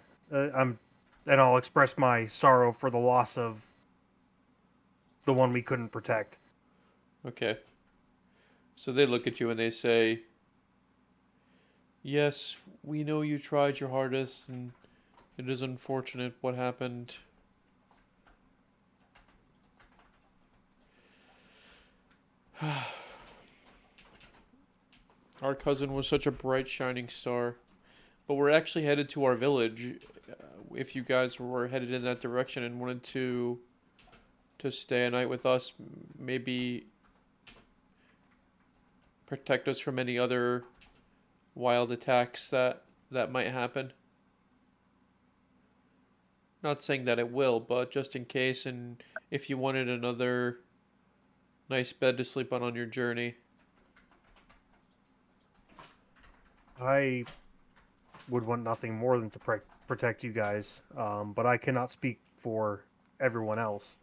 I'll express my sorrow for the loss of the one we couldn't protect. Okay. So they look at you and they say, "Yes, we know you tried your hardest, and it is unfortunate what happened. Our cousin was such a bright, shining star. But we're actually headed to our village. If you guys were headed in that direction and wanted to stay a night with us, maybe protect us from any other wild attacks that might happen. Not saying that it will, but just in case, and if you wanted another nice bed to sleep on your journey." I would want nothing more than to protect you guys, but I cannot speak for everyone else.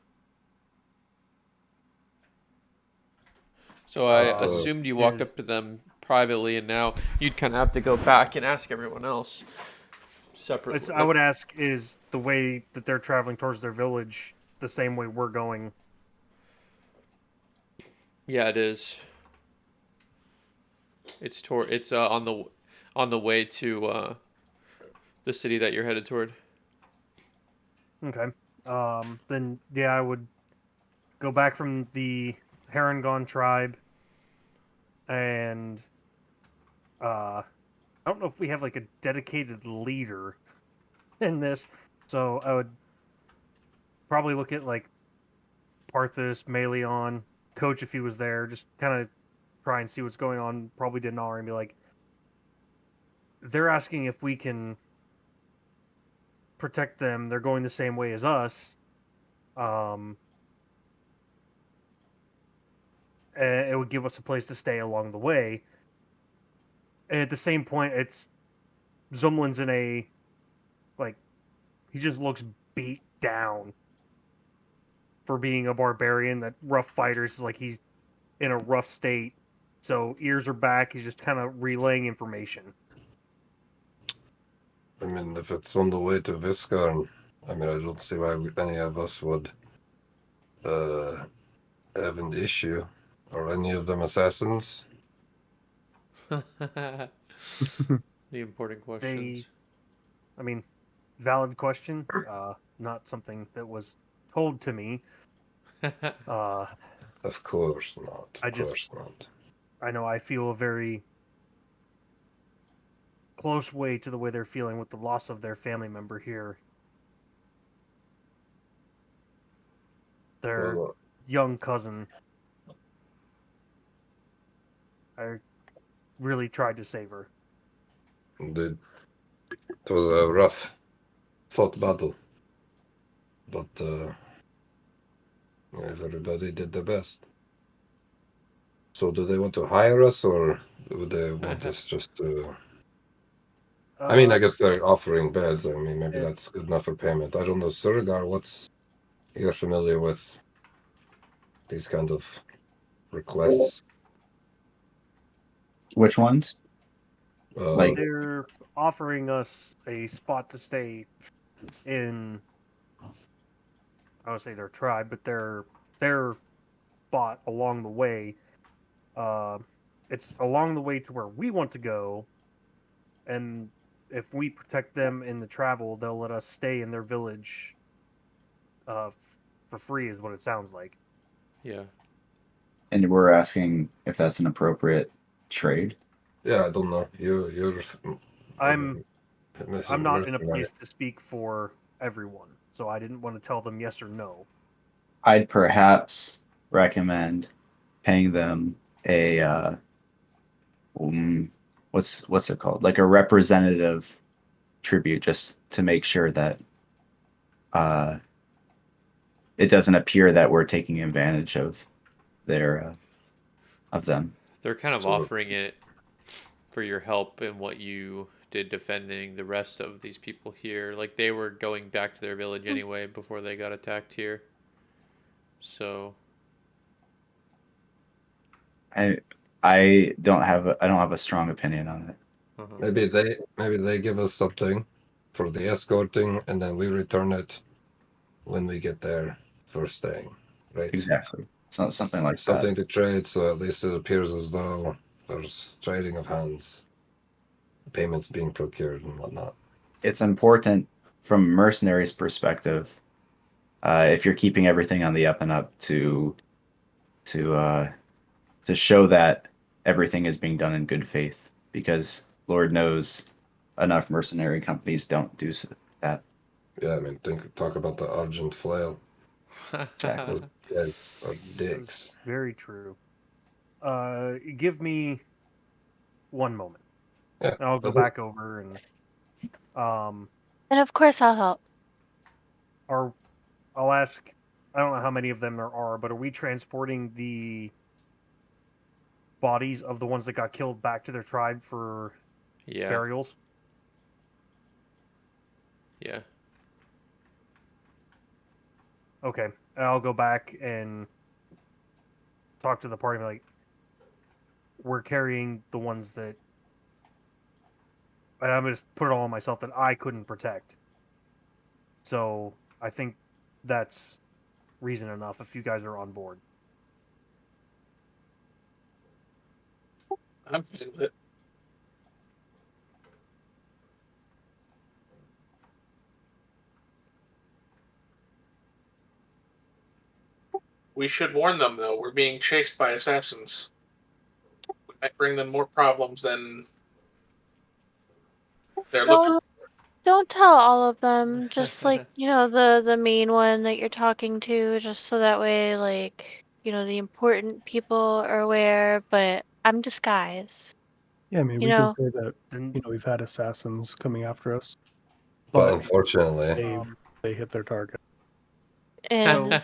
So I assumed you walked up to them privately, and now you'd kind of have to go back and ask everyone else separately. I would ask, is the way that they're traveling towards their village the same way we're going? Yeah, it is. It's on the way to the city that you're headed toward. Okay. Then yeah, I would go back from the Harengon tribe, and I don't know if we have like a dedicated leader in this, so I would probably look at like Parthus, Melion, Coach, if he was there, just kind of try and see what's going on. Probably didn't already, and be like, they're asking if we can protect them. They're going the same way as us. It would give us a place to stay along the way. And at the same point, it's Zumlen's in a, like, he just looks beat down for being a barbarian. That rough fighters is like he's in a rough state. So ears are back. He's just kind of relaying information. I mean, if it's on the way to Viscarn, I mean, I don't see why any of us would have an issue. Are any of them assassins? The important questions. I mean, valid question. Not something that was told to me. Of course not. Of course not. I know I feel a very close way to the way they're feeling with the loss of their family member here. Their young cousin. I really tried to save her. Indeed. It was a rough fought battle. But everybody did their best. So do they want to hire us, or would they want us just to... I mean, I guess they're offering beds. I mean, maybe that's good enough for payment. I don't know. Surgar, you're familiar with these kind of requests? Which ones? They're offering us a spot to stay in, I would say their tribe, but their spot along the way. It's along the way to where we want to go, and if we protect them in the travel, they'll let us stay in their village for free, is what it sounds like. Yeah. And we're asking if that's an appropriate trade. Yeah, I don't know. You're. I'm not in a place to speak for everyone, so I didn't want to tell them yes or no. I'd perhaps recommend paying them a what's it called? Like a representative tribute, just to make sure that it doesn't appear that we're taking advantage of them. They're kind of offering it for your help in what you did defending the rest of these people here. Like, they were going back to their village anyway before they got attacked here. So I don't have a strong opinion on it. Maybe they give us something for the escorting, and then we return it when we get there for staying, right? Exactly. So something like something to trade, so at least it appears as though there's trading of hands, payments being procured and whatnot. It's important from a mercenary's perspective, if you're keeping everything on the up and up, to show that everything is being done in good faith, because Lord knows enough mercenary companies don't do that. Yeah, I mean, talk about the Argent Flail. Exactly. Those guys are dicks. That's very true. Give me one moment. Yeah, and I'll go back over and And of course I'll help. I'll ask, I don't know how many of them there are, but are we transporting the bodies of the ones that got killed back to their tribe for burials? Yeah. Okay. I'll go back and talk to the party, like, we're carrying the ones that, and I'm going to put it all on myself, that I couldn't protect. So I think that's reason enough if you guys are on board. I'm fine with it. We should warn them, though. We're being chased by assassins. We might bring them more problems than they're looking for. Don't tell all of them. Just like, the main one that you're talking to, just so that way, like, the important people are aware, but I'm disguised. Yeah, I mean, You we can know, say that Then we've had assassins coming after us. But But- unfortunately, They hit their target. and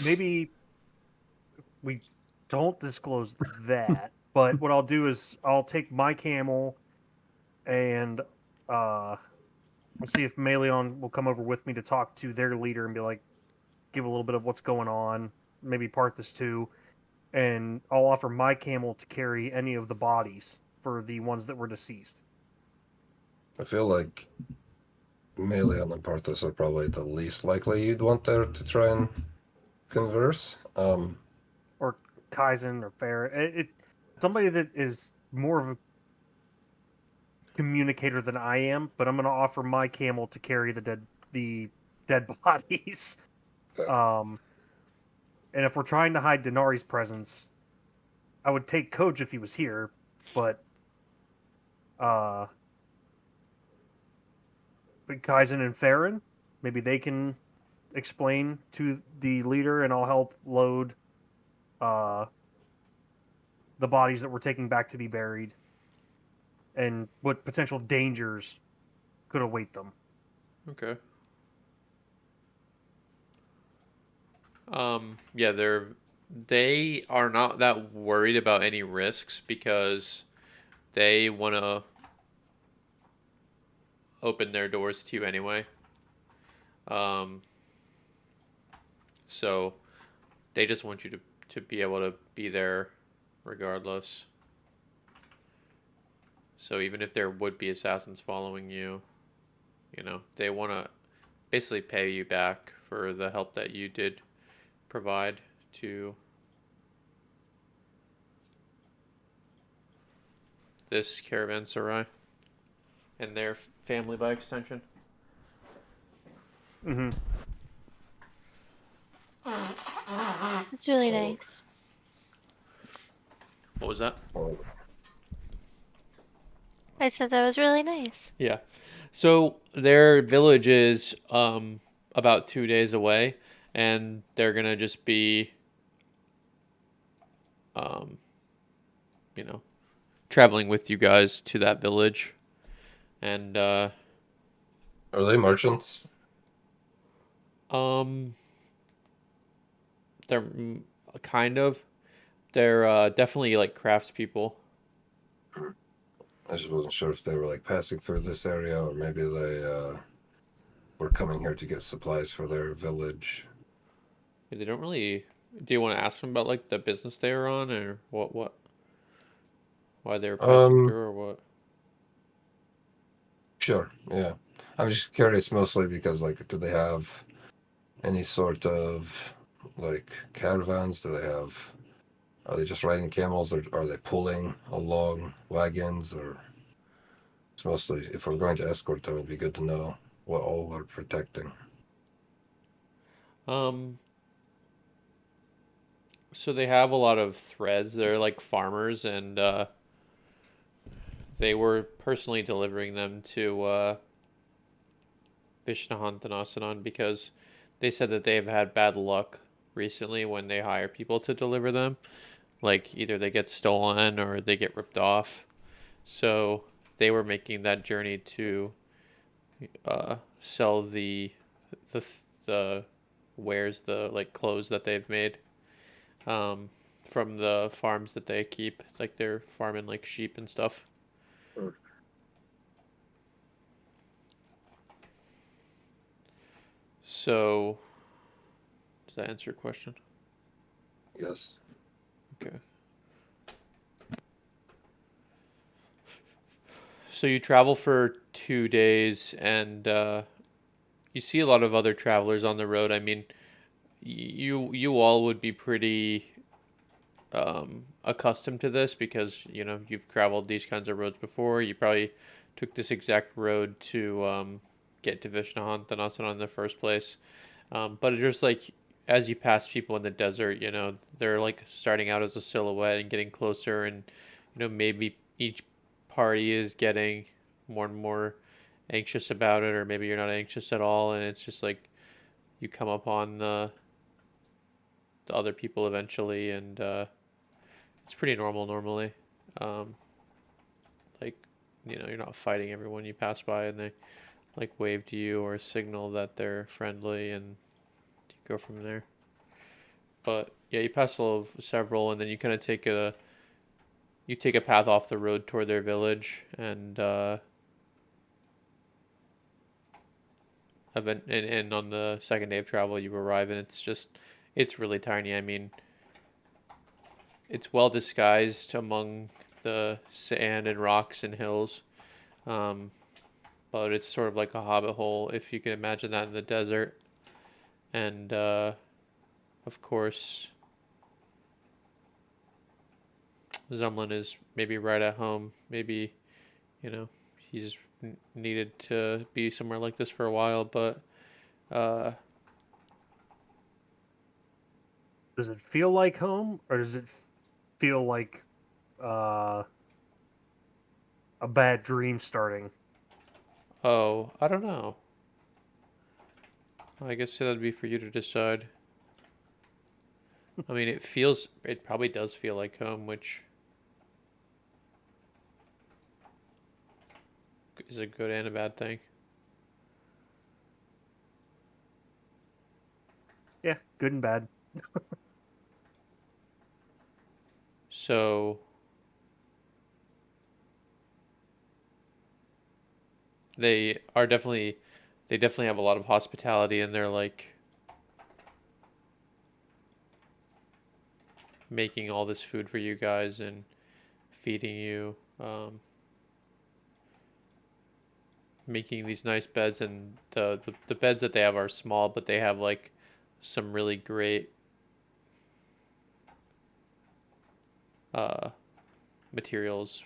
maybe we don't disclose that. But what I'll do is I'll take my camel and I'll see if Meleon will come over with me to talk to their leader and be like, give a little bit of what's going on, maybe Parthas too, and I'll offer my camel to carry any of the bodies for the ones that were deceased. I feel like Melion and Parthas are probably the least likely you'd want there to try and converse. Or Kaizen or Farah. Somebody that is more of a communicator than I am, but I'm going to offer my camel to carry the dead bodies. Okay. And if we're trying to hide Denari's presence, I would take Coach if he was here, but Kaizen and Farron, maybe they can explain to the leader, and I'll help load the bodies that we're taking back to be buried, and what potential dangers could await them. Okay. Yeah, they are not that worried about any risks because they want to open their doors to you anyway. So they just want you to be able to be there regardless. So even if there would be assassins following you, they want to basically pay you back for the help that you did provide to this caravanserai and their family by extension. Mm-hmm. it's really nice. What was that? I said that was really nice. Yeah. So their village is about 2 days away, and they're gonna just be traveling with you guys to that village. And Are they merchants? they're kind of. They're definitely like craftspeople. I just wasn't sure if they were like passing through this area or maybe they were coming here to get supplies for their village. They don't really. Do you want to ask them about like the business they were on, or what? Why they were passing through, or what? Sure, yeah. I'm just curious mostly because like do they have any sort of like caravans? Are they just riding camels, or are they pulling along wagons? Or it's mostly, if we're going to escort them, it'd be good to know what all we're protecting. So they have a lot of threads. They're like farmers, and they were personally delivering them to Vishnahantanasanan because they said that they've had bad luck recently when they hire people to deliver them. Like either they get stolen or they get ripped off. So they were making that journey to sell the wares, the like clothes that they've made from the farms that they keep. Like they're farming like sheep and stuff. So does that answer your question? Yes. Okay. So you travel for 2 days, and you see a lot of other travelers on the road. I mean, you all would be pretty accustomed to this because you've traveled these kinds of roads before. You probably took this exact road to get to Vishnahantanasan in the first place. But it's just like as you pass people in the desert, they're like starting out as a silhouette and getting closer, and maybe each party is getting more and more anxious about it, or maybe you're not anxious at all, and it's just like you come upon the other people eventually, and it's pretty normal normally. Like, you're not fighting everyone you pass by, and they like wave to you or signal that they're friendly, and you go from there. But yeah, you pass several, and then you kind of take a path off the road toward their village, and and on the second day of travel, you arrive, and it's really tiny. I mean, it's well disguised among the sand and rocks and hills, but it's sort of like a hobbit hole, if you can imagine that in the desert. And of course, Zumlen is maybe right at home. Maybe, he's needed to be somewhere like this for a while, but Does it feel like home, or does it feel like a bad dream starting? oh, I don't know. I guess that'd be for you to decide. I mean, it probably does feel like home, which is a good and a bad thing. Yeah, good and bad. So they definitely have a lot of hospitality, and they're like making all this food for you guys and feeding you, making these nice beds, and the beds that they have are small, but they have like some really great materials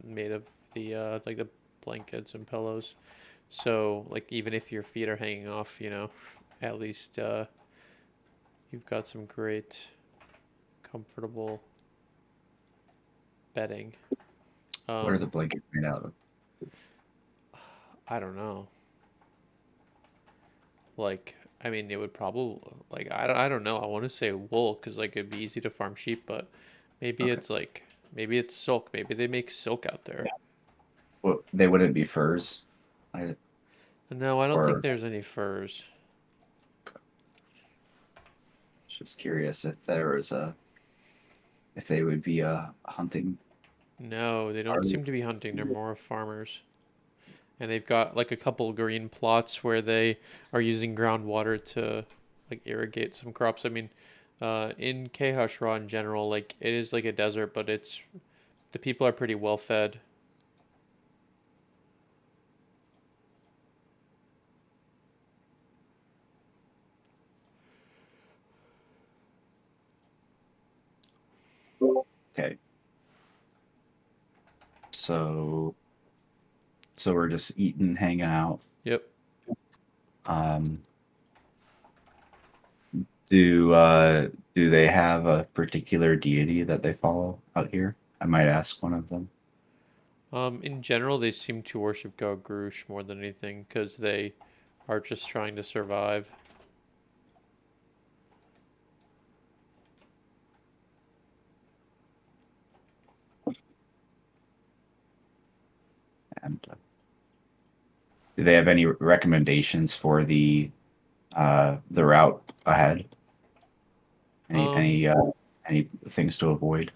made of the like the blankets and pillows. So like even if your feet are hanging off, at least you've got some great comfortable bedding. What are the blankets made out of? I don't know. Like, I mean, it would probably like I don't know. I want to say wool because like it'd be easy to farm sheep, but maybe Okay. it's like maybe it's silk. Maybe they make silk out there. Well, they wouldn't be furs. No, I don't think Or there's any furs. just curious if they would be hunting. No, they don't Are they? seem to be hunting. They're more of farmers. And they've got like a couple green plots where they are using groundwater to like irrigate some crops. I mean, in KH in general, like it is like a desert, but the people are pretty well fed. Okay. So we're just eating, hanging out. Yep. Do they have a particular deity that they follow out here? I might ask one of them. In general, they seem to worship God Grush more than anything because they are just trying to survive. And do they have any recommendations for the route ahead? Any things to avoid?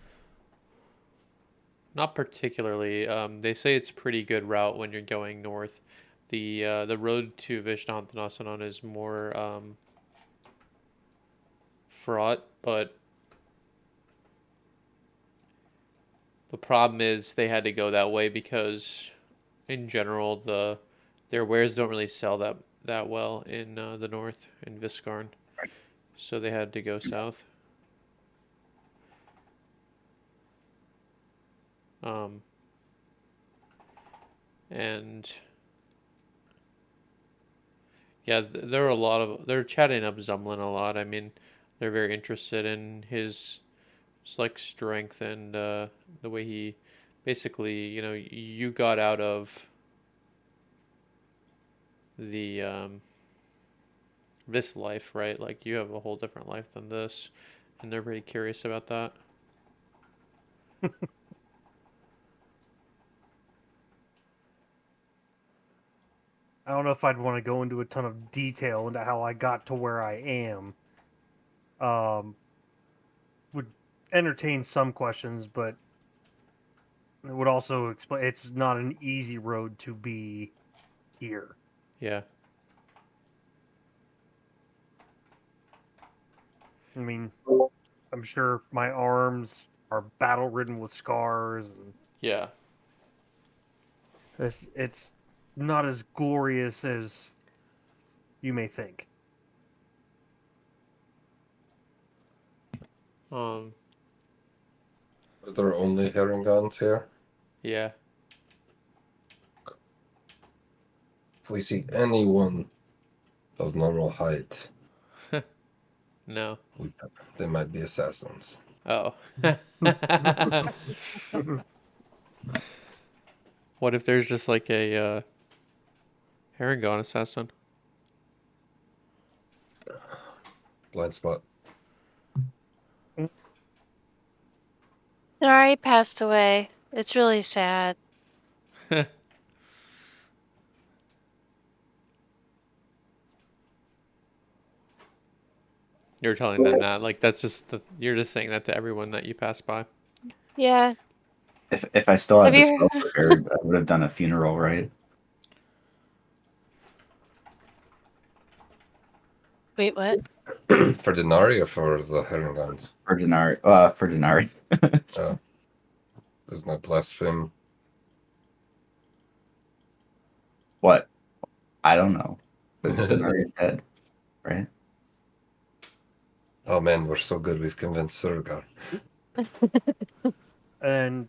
Not particularly. They say it's a pretty good route when you're going north. The road to Vishnantanasanan is more fraught, but the problem is they had to go that way because, in general, their wares don't really sell that well in the north in Viscarn, so they had to go south. And yeah, they're chatting up Zumlen a lot. I mean, they're very interested in his like strength and the way he basically, you got out of the this life, right? Like you have a whole different life than this, and they're pretty curious about that. I don't know if I'd want to go into a ton of detail into how I got to where I am. Would entertain some questions, but it would also explain it's not an easy road to be here. Yeah. I mean, I'm sure my arms are battle-ridden with scars, and Yeah. it's not as glorious as you may think. Um. Are there only Harengons here? Yeah. If we see anyone of normal height, No. they might be assassins. Oh. What if there's just like a Harengon assassin? Blind spot. Nari passed away. It's really sad. You're telling them that, like that's just you're just saying that to everyone that you pass by. Yeah. If I still had Have the you- spell prepared, I would have done a funeral, right? Wait, what? For Denari or for the Harengons? For Denari. For Denari. Oh. Isn't that blaspheme? What? I don't know. Denari is dead, right? Oh man, we're so good. We've convinced Surgar. And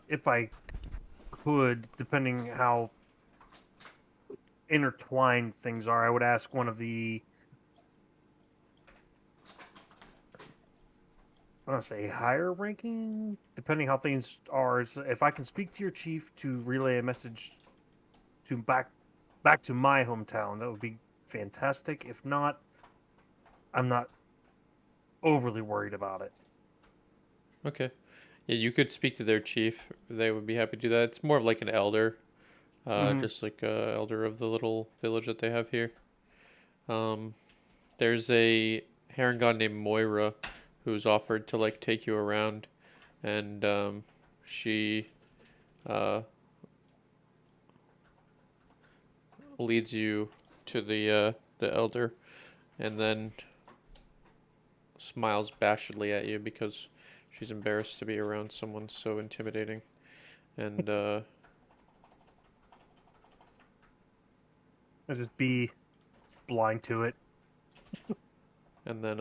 if I could, depending how intertwined things are, I would ask one of the, I want to say higher ranking, depending how things are. If I can speak to your chief to relay a message to back to my hometown, that would be fantastic. If not, I'm not overly worried about it. Okay. Yeah, you could speak to their chief. They would be happy to do that. It's more of like an elder. Just like a elder of the little village that they have here. There's a Harengon named Moira who's offered to like take you around, and she leads you to the elder, and then smiles bashfully at you because she's embarrassed to be around someone so intimidating, and I'll just be blind to it. and then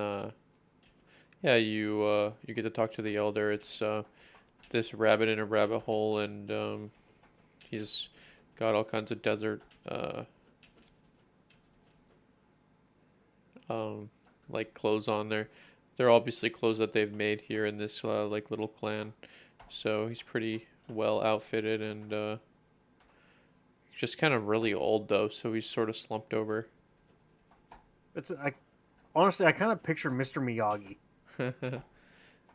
yeah, you get to talk to the elder. It's this rabbit in a rabbit hole, and he's got all kinds of desert like clothes on there. They're obviously clothes that they've made here in this like little clan. So he's pretty well outfitted, and just kind of really old though, so he's sort of slumped over. Honestly, I kind of picture Mr. Miyagi.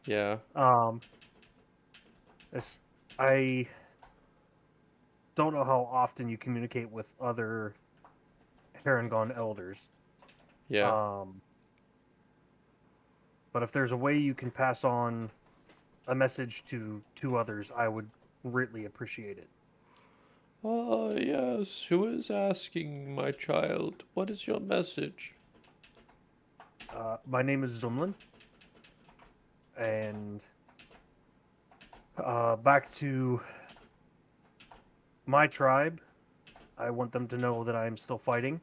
Yeah. I don't know how often you communicate with other Harengon elders. Yeah. But if there's a way you can pass on a message to others, I would greatly appreciate it. Yes. Who is asking, my child? What is your message? My name is Zumlen, and back to my tribe, I want them to know that I'm still fighting.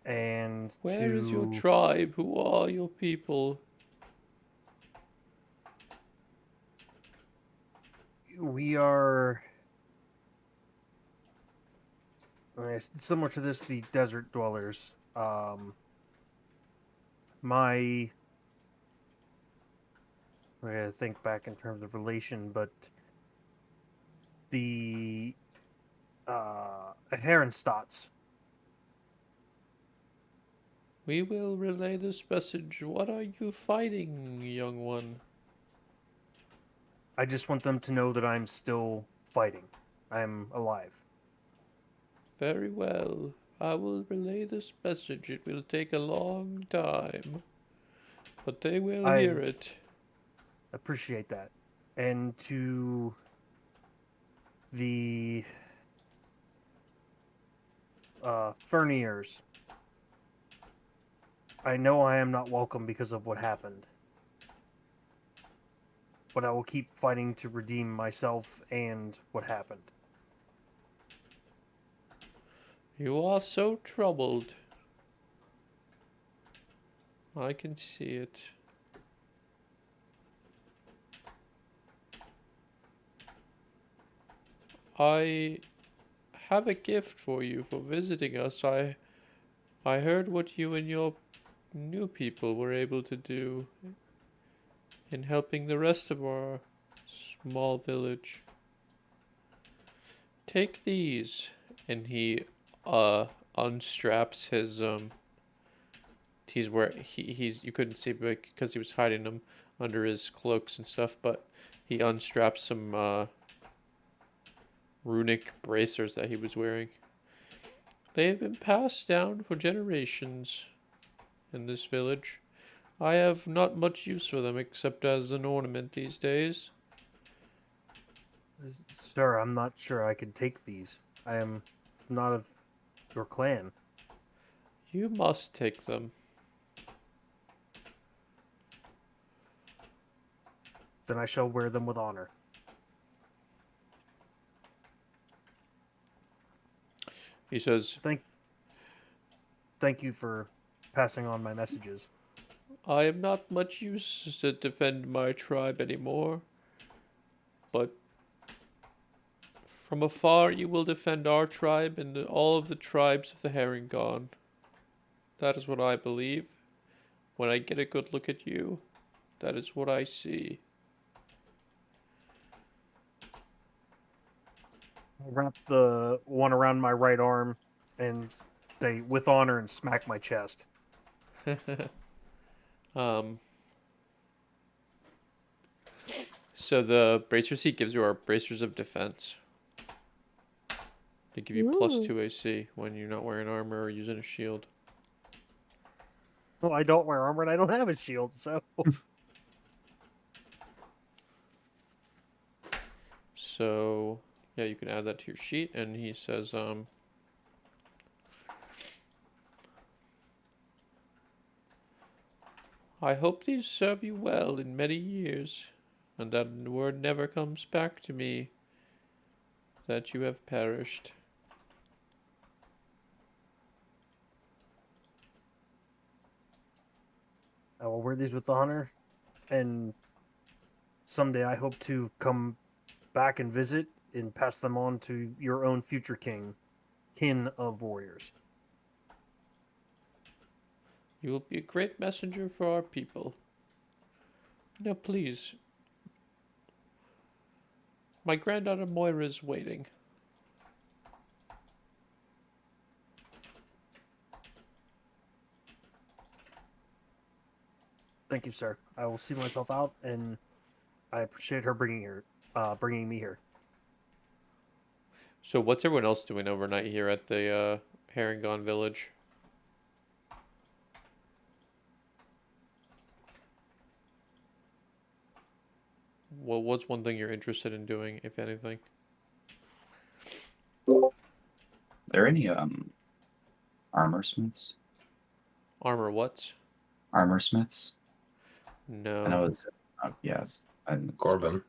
And where is your tribe? Who are your people? We are similar to this, the desert dwellers. I gotta think back in terms of relation, but the Herenstats We will relay this message. What are you fighting, young one? I just want them to know that I'm still fighting. I'm alive. Very well. I will relay this message. It will take a long time, but they will hear it. Appreciate that. And to the Ferniers, I know I am not welcome because of what happened, but I will keep fighting to redeem myself and what happened. You are so troubled. I can see it. I have a gift for you for visiting us. I heard what you and your new people were able to do in helping the rest of our small village. Take these, and he unstraps his he's you couldn't see because he was hiding them under his cloaks and stuff, but he unstraps some runic bracers that he was wearing. They have been passed down for generations in this village. I have not much use for them except as an ornament these days. Sir, I'm not sure I can take these. I am not of your clan. You must take them. Then I shall wear them with honor. He says, Thank you for passing on my messages. I am not much use to defend my tribe anymore, but from afar you will defend our tribe and all of the tribes of the Harengon. That is what I believe. When I get a good look at you, that is what I see. I'll wrap the one around my right arm and say, with honor, and smack my chest. So the bracers he gives you are bracers of defense. They give you +2 AC when you're not wearing armor or using a shield. Well, I don't wear armor and I don't have a shield, so... So, yeah, you can add that to your sheet, and he says, I hope these serve you well in many years, and that word never comes back to me that you have perished. I will wear these with honor, and someday I hope to come back and visit and pass them on to your own future kin of warriors. You will be a great messenger for our people. Now, please. My granddaughter Moira is waiting. Thank you, sir. I will see myself out, and I appreciate her bringing me here. So what's everyone else doing overnight here at the Harengon village? Well, what's one thing you're interested in doing, if anything? Are there any armor smiths? Armor what's? Armor smiths? No. I know it's yes. Corbin.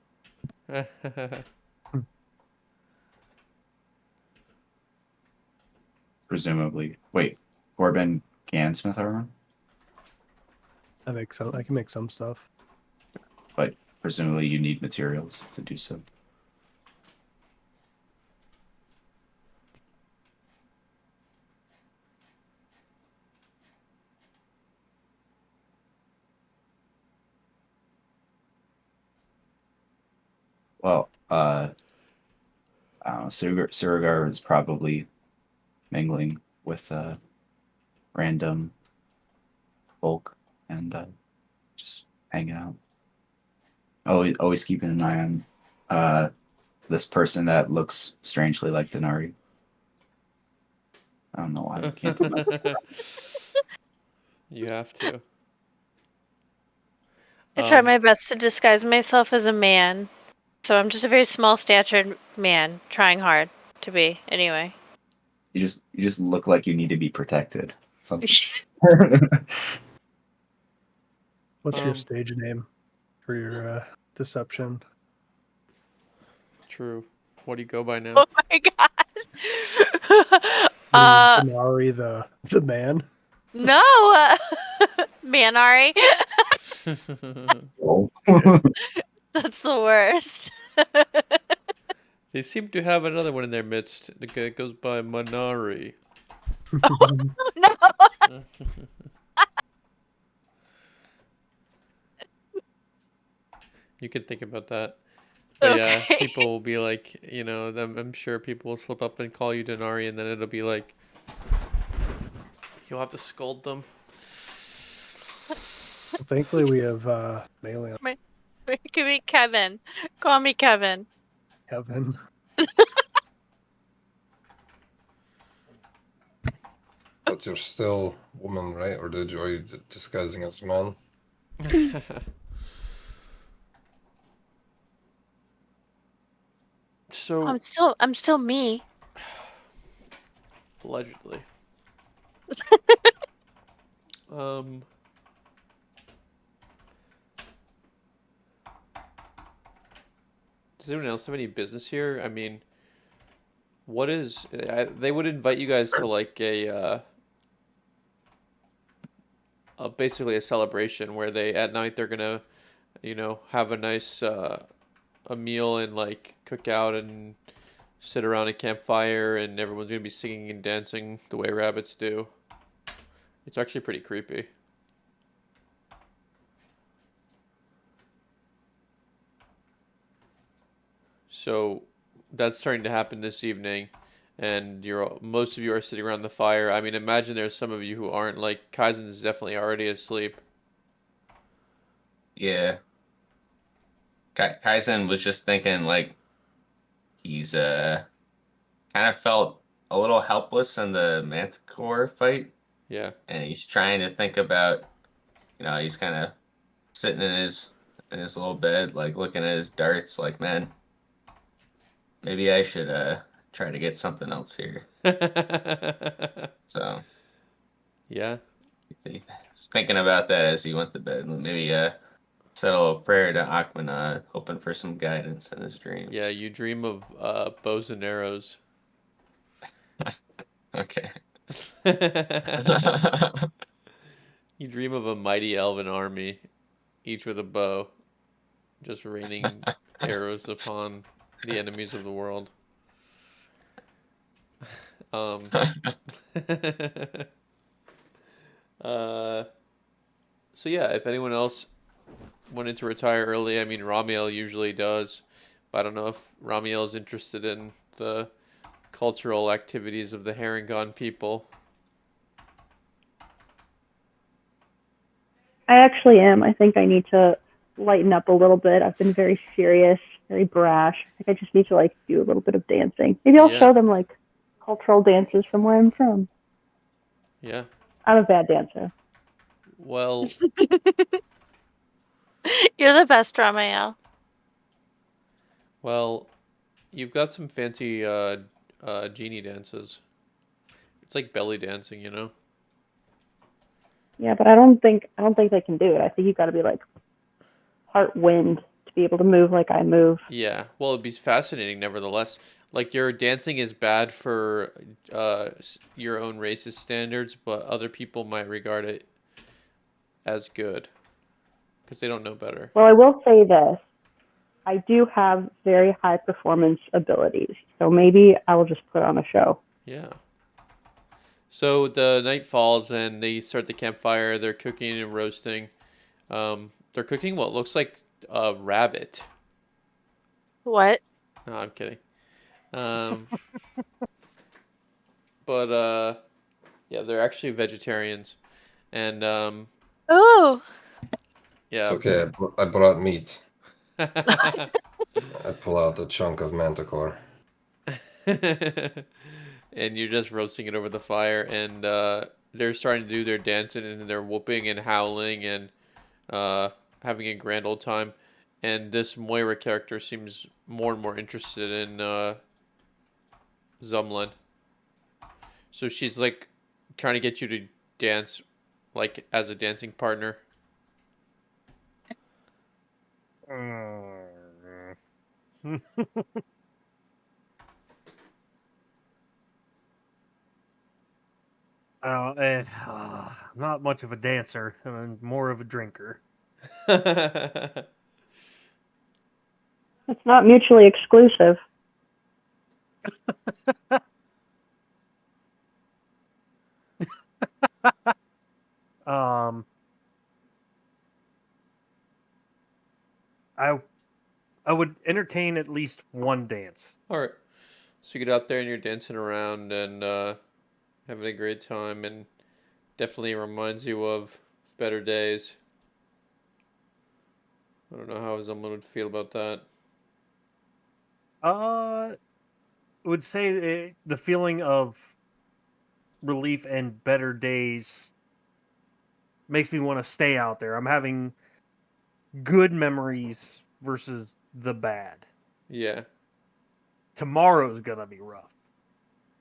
Presumably. Wait, Corbin can smith armor? I can make some stuff. But presumably you need materials to do so. Well, I don't know, Surugar is probably mingling with random folk and just hanging out. Always keeping an eye on this person that looks strangely like Denari. I don't know why I can't put my You have to. I try my best to disguise myself as a man. So I'm just a very small statured man, trying hard to be, anyway. You just look like you need to be protected. Something. What's your stage name for your deception? True. What do you go by now? Oh my god. Denari the man? No! Manari. That's the worst. They seem to have another one in their midst. The guy goes by Manari. No! You can think about that. But Okay. yeah, people will be like, you know, I'm sure people will slip up and call you Denari, and then it'll be like, you'll have to scold them. Well, thankfully, we have Malian. Give me Kevin. Call me Kevin. Kevin. But you're still woman, right? Or are you disguising as man? So I'm still me. allegedly. Does anyone else have any business here? I mean, what is... they would invite you guys to like basically a celebration where they at night they're gonna, you know, have a nice a meal and like cook out and sit around a campfire, and everyone's gonna be singing and dancing the way rabbits do. It's actually pretty creepy. So that's starting to happen this evening, and most of you are sitting around the fire. I mean, imagine there's some of you who aren't. Like Kaizen is definitely already asleep. Yeah. Kaizen was just thinking like he's kind of felt a little helpless in the manticore fight. Yeah. And he's trying to think about, you know, he's kind of sitting in his little bed, like looking at his darts, like, man, maybe I should try to get something else here. So yeah, he's thinking about that as he went to bed. Maybe said a little prayer to Akman, hoping for some guidance in his dreams. Yeah, you dream of bows and arrows. Okay. You dream of a mighty elven army, each with a bow, just raining arrows upon the enemies of the world. So yeah, if anyone else wanted to retire early, I mean, Ramiel usually does, but I don't know if Ramiel is interested in the cultural activities of the Harengon people. I actually am. I think I need to lighten up a little bit. I've been very serious, very brash. I think I just need to like do a little bit of dancing. Maybe I'll show them like cultural dances from where I'm from. Yeah. I'm a bad dancer. Well, you're the best, Ramiel. Well, you've got some fancy genie dances. It's like belly dancing, you know. Yeah, but I don't think they can do it. I think you've got to be like part wind to be able to move like I move. Yeah, well, it'd be fascinating, nevertheless. Like your dancing is bad for your own race's standards, but other people might regard it as good because they don't know better. Well, I will say this: I do have very high performance abilities, so maybe I will just put on a show. Yeah. So the night falls and they start the campfire. They're cooking and roasting. They're cooking what looks like a rabbit. What? No, I'm kidding. But yeah, they're actually vegetarians, and Ooh. It's Yeah. okay. I brought meat. I pull out a chunk of manticore. And you're just roasting it over the fire, and they're starting to do their dancing, and they're whooping and howling and having a grand old time. And this Moira character seems more and more interested in Zumlen. So she's like trying to get you to dance, like as a dancing partner. Not much of a dancer, and more of a drinker. It's not mutually exclusive. Um, I would entertain at least one dance. All right. So you get out there and you're dancing around and having a great time, and definitely reminds you of better days. I don't know how someone would feel about that. I would say the feeling of relief and better days makes me want to stay out there. I'm having good memories versus the bad. Yeah. Tomorrow's gonna be rough.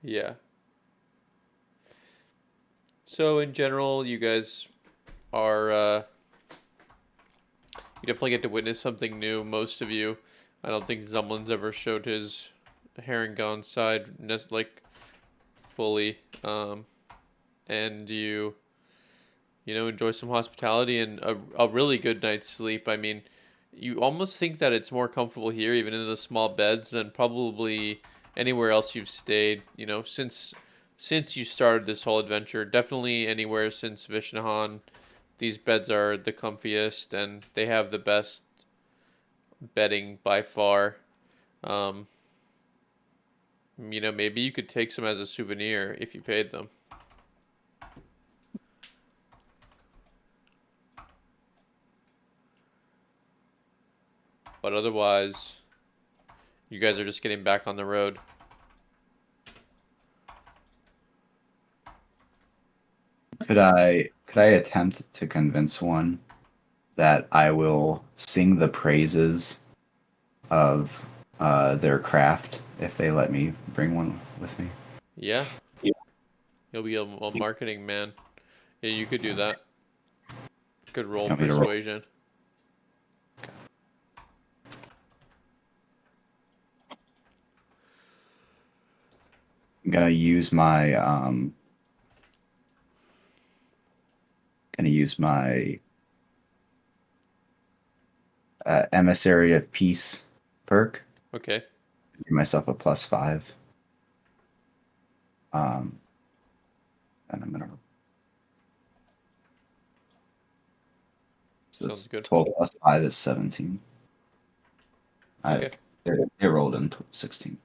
Yeah. So in general, you guys are you definitely get to witness something new. Most of you, I don't think Zumlen's ever showed his Harengon side like fully. And you know, enjoy some hospitality and a really good night's sleep. I mean, you almost think that it's more comfortable here, even in the small beds, than probably anywhere else you've stayed. You know, since you started this whole adventure, definitely anywhere since Vishnahan, these beds are the comfiest and they have the best bedding by far. Um, you know, maybe you could take some as a souvenir if you paid them. But otherwise, you guys are just getting back on the road. Could I attempt to convince one that I will sing the praises of their craft if they let me bring one with me? Yeah. You'll be a marketing man. Yeah, you could do that. Good roll You want me to roll? persuasion. I'm gonna use my emissary of peace perk. Okay. Give myself a +5. And I'm gonna. So Sounds it's good. 12 plus 5 is 17. Okay. They rolled in 16.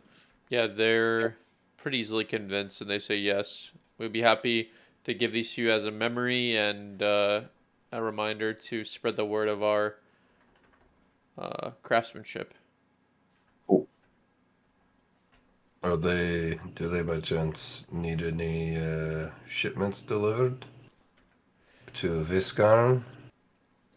Yeah, they're pretty easily convinced, and they say yes. We'd be happy to give these to you as a memory and a reminder to spread the word of our craftsmanship. Cool. Do they by chance need any shipments delivered to Viscarn?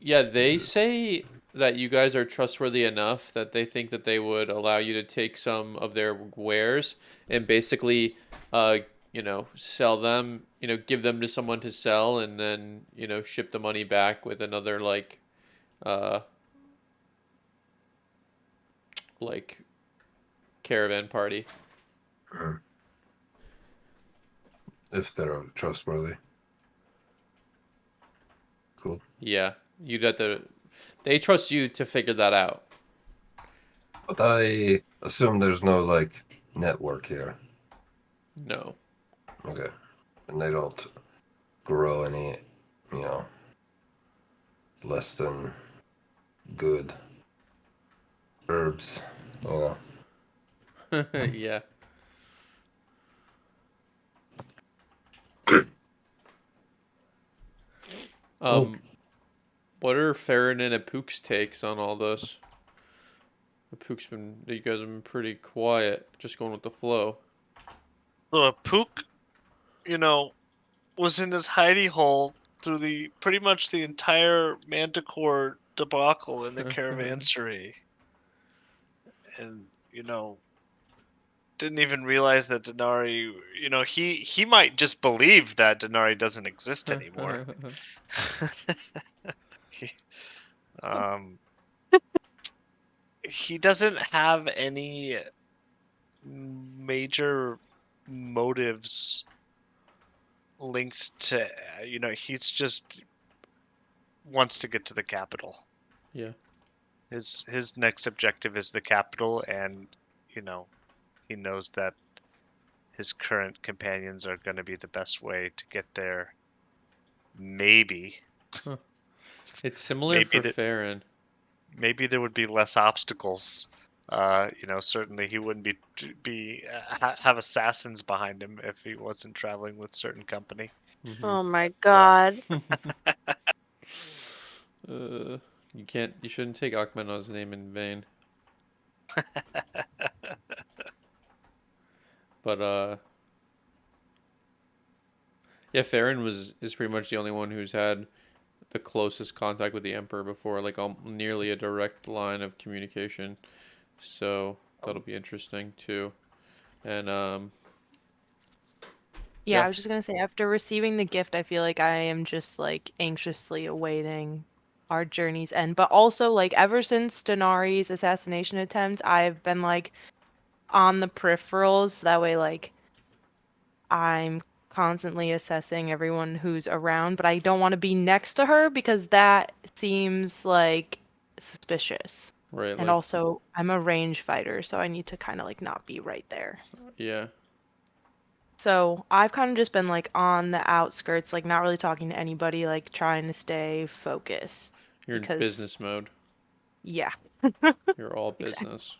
Yeah, they say that you guys are trustworthy enough that they think that they would allow you to take some of their wares and basically, you know, sell them, you know, give them to someone to sell and then, you know, ship the money back with another uh, like caravan party. If they're trustworthy. Cool. Yeah, you'd have to. They trust you to figure that out. But I assume there's no, like, network here. No. Okay. And they don't grow any, you know, less than good herbs, you know. Yeah. Cool. What are Farron and Apuk's takes on all this? Apuk's you guys have been pretty quiet, just going with the flow. So Pook, was in his hidey hole through pretty much the entire Manticore debacle in the Caravansary. And, didn't even realize that Denari, he might just believe that Denari doesn't exist anymore. He doesn't have any major motives linked to, he's just wants to get to the capital. Yeah. His next objective is the capital, and he knows that his current companions are going to be the best way to get there. Maybe. Huh. It's similar for Farron. Maybe there would be less obstacles. Certainly he wouldn't have assassins behind him if he wasn't traveling with certain company. Mm-hmm. Oh my god. You shouldn't take Akmenoz's name in vain. But yeah, Farron is pretty much the only one who's had the closest contact with the Emperor before, like nearly a direct line of communication. So that'll be interesting too. And yeah, I was just gonna say, after receiving the gift, I feel like I am just like anxiously awaiting our journey's end. But also, like, ever since Denari's assassination attempt, I've been like on the peripherals. That way, like, I'm constantly assessing everyone who's around, but I don't want to be next to her because that seems like suspicious. Right. And also, I'm a range fighter, so I need to kind of like not be right there. Yeah. So I've kind of just been like on the outskirts, like not really talking to anybody, like trying to stay focused. You're in business mode. Yeah. You're all business.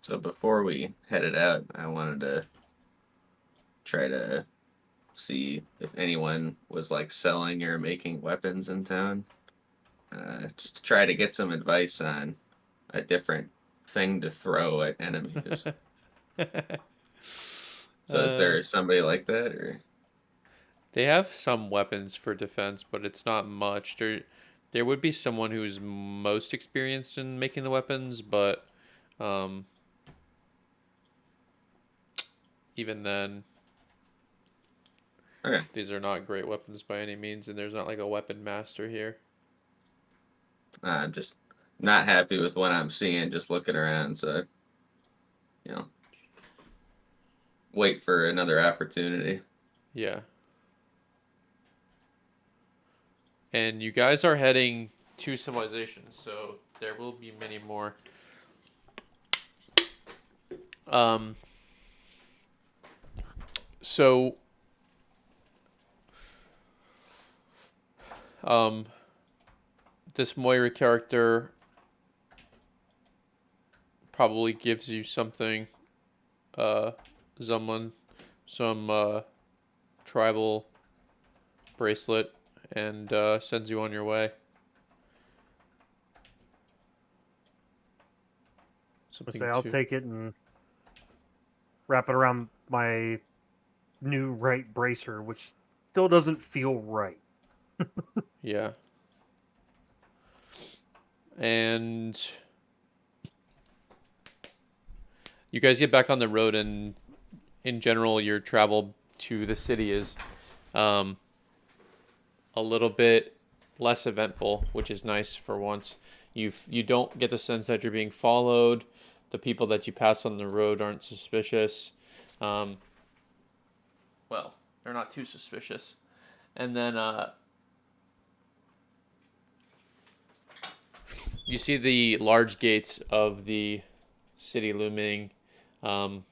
So before we headed out, I wanted to try to see if anyone was like selling or making weapons in town. Just to try to get some advice on a different thing to throw at enemies. So is there somebody like that, or? They have some weapons for defense, but it's not much. There would be someone who's most experienced in making the weapons, but even then, okay. These are not great weapons by any means, and there's not like a weapon master here. I'm just not happy with what I'm seeing, just looking around, so, wait for another opportunity. Yeah. And you guys are heading to civilization, so there will be many more. This Moira character probably gives you something, Zumlen, some tribal bracelet, and sends you on your way. I'll take it and wrap it around my new right bracer, which still doesn't feel right. Yeah. And you guys get back on the road, and in general, your travel to the city is a little bit less eventful, which is nice for once. You don't get the sense that you're being followed. The people that you pass on the road aren't suspicious. Well, they're not too suspicious. And then you see the large gates of the city looming, and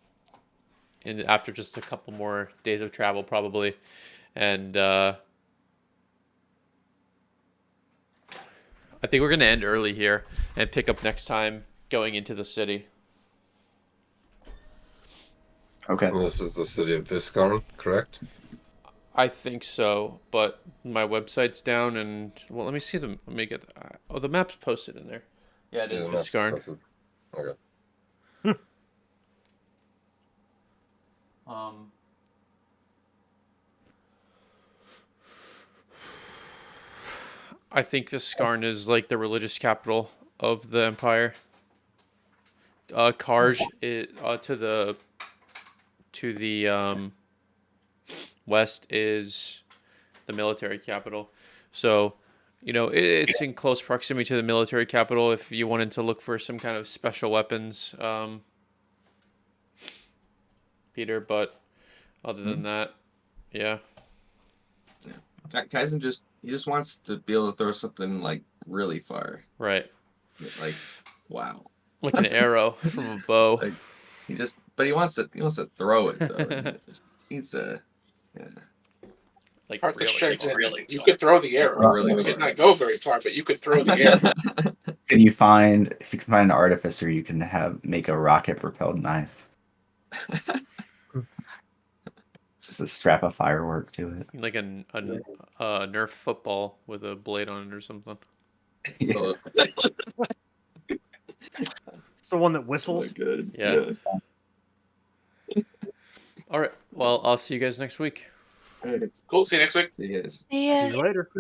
after just a couple more days of travel, probably, and I think we're gonna end early here and pick up next time going into the city. Okay. And this is the city of Viscarn, correct? I think so, but my website's down, and well, let me see them. Let me get. Oh, the map's posted in there. Yeah, it is the map's Viscarn. posted. Okay. I think Viscarn is like the religious capital of the empire. Karj is to the west is the military capital. So, it's in close proximity to the military capital if you wanted to look for some kind of special weapons, Peter. But other than that, yeah. Kaizen just wants to be able to throw something like really far. Right. Like, wow. Like an arrow from a bow. Like, but he wants to throw it though. He needs to, yeah. Like really, you could throw the arrow. Really You could not go very far, but you could throw the arrow. If you can find an artificer, you can make a rocket propelled knife. Just a strap a firework to it. Like a Nerf football with a blade on it or something. Yeah. It's the one that whistles. Good. Yeah. All right. Well, I'll see you guys next week. Cool. See you next week. See you guys. Yeah. See you later.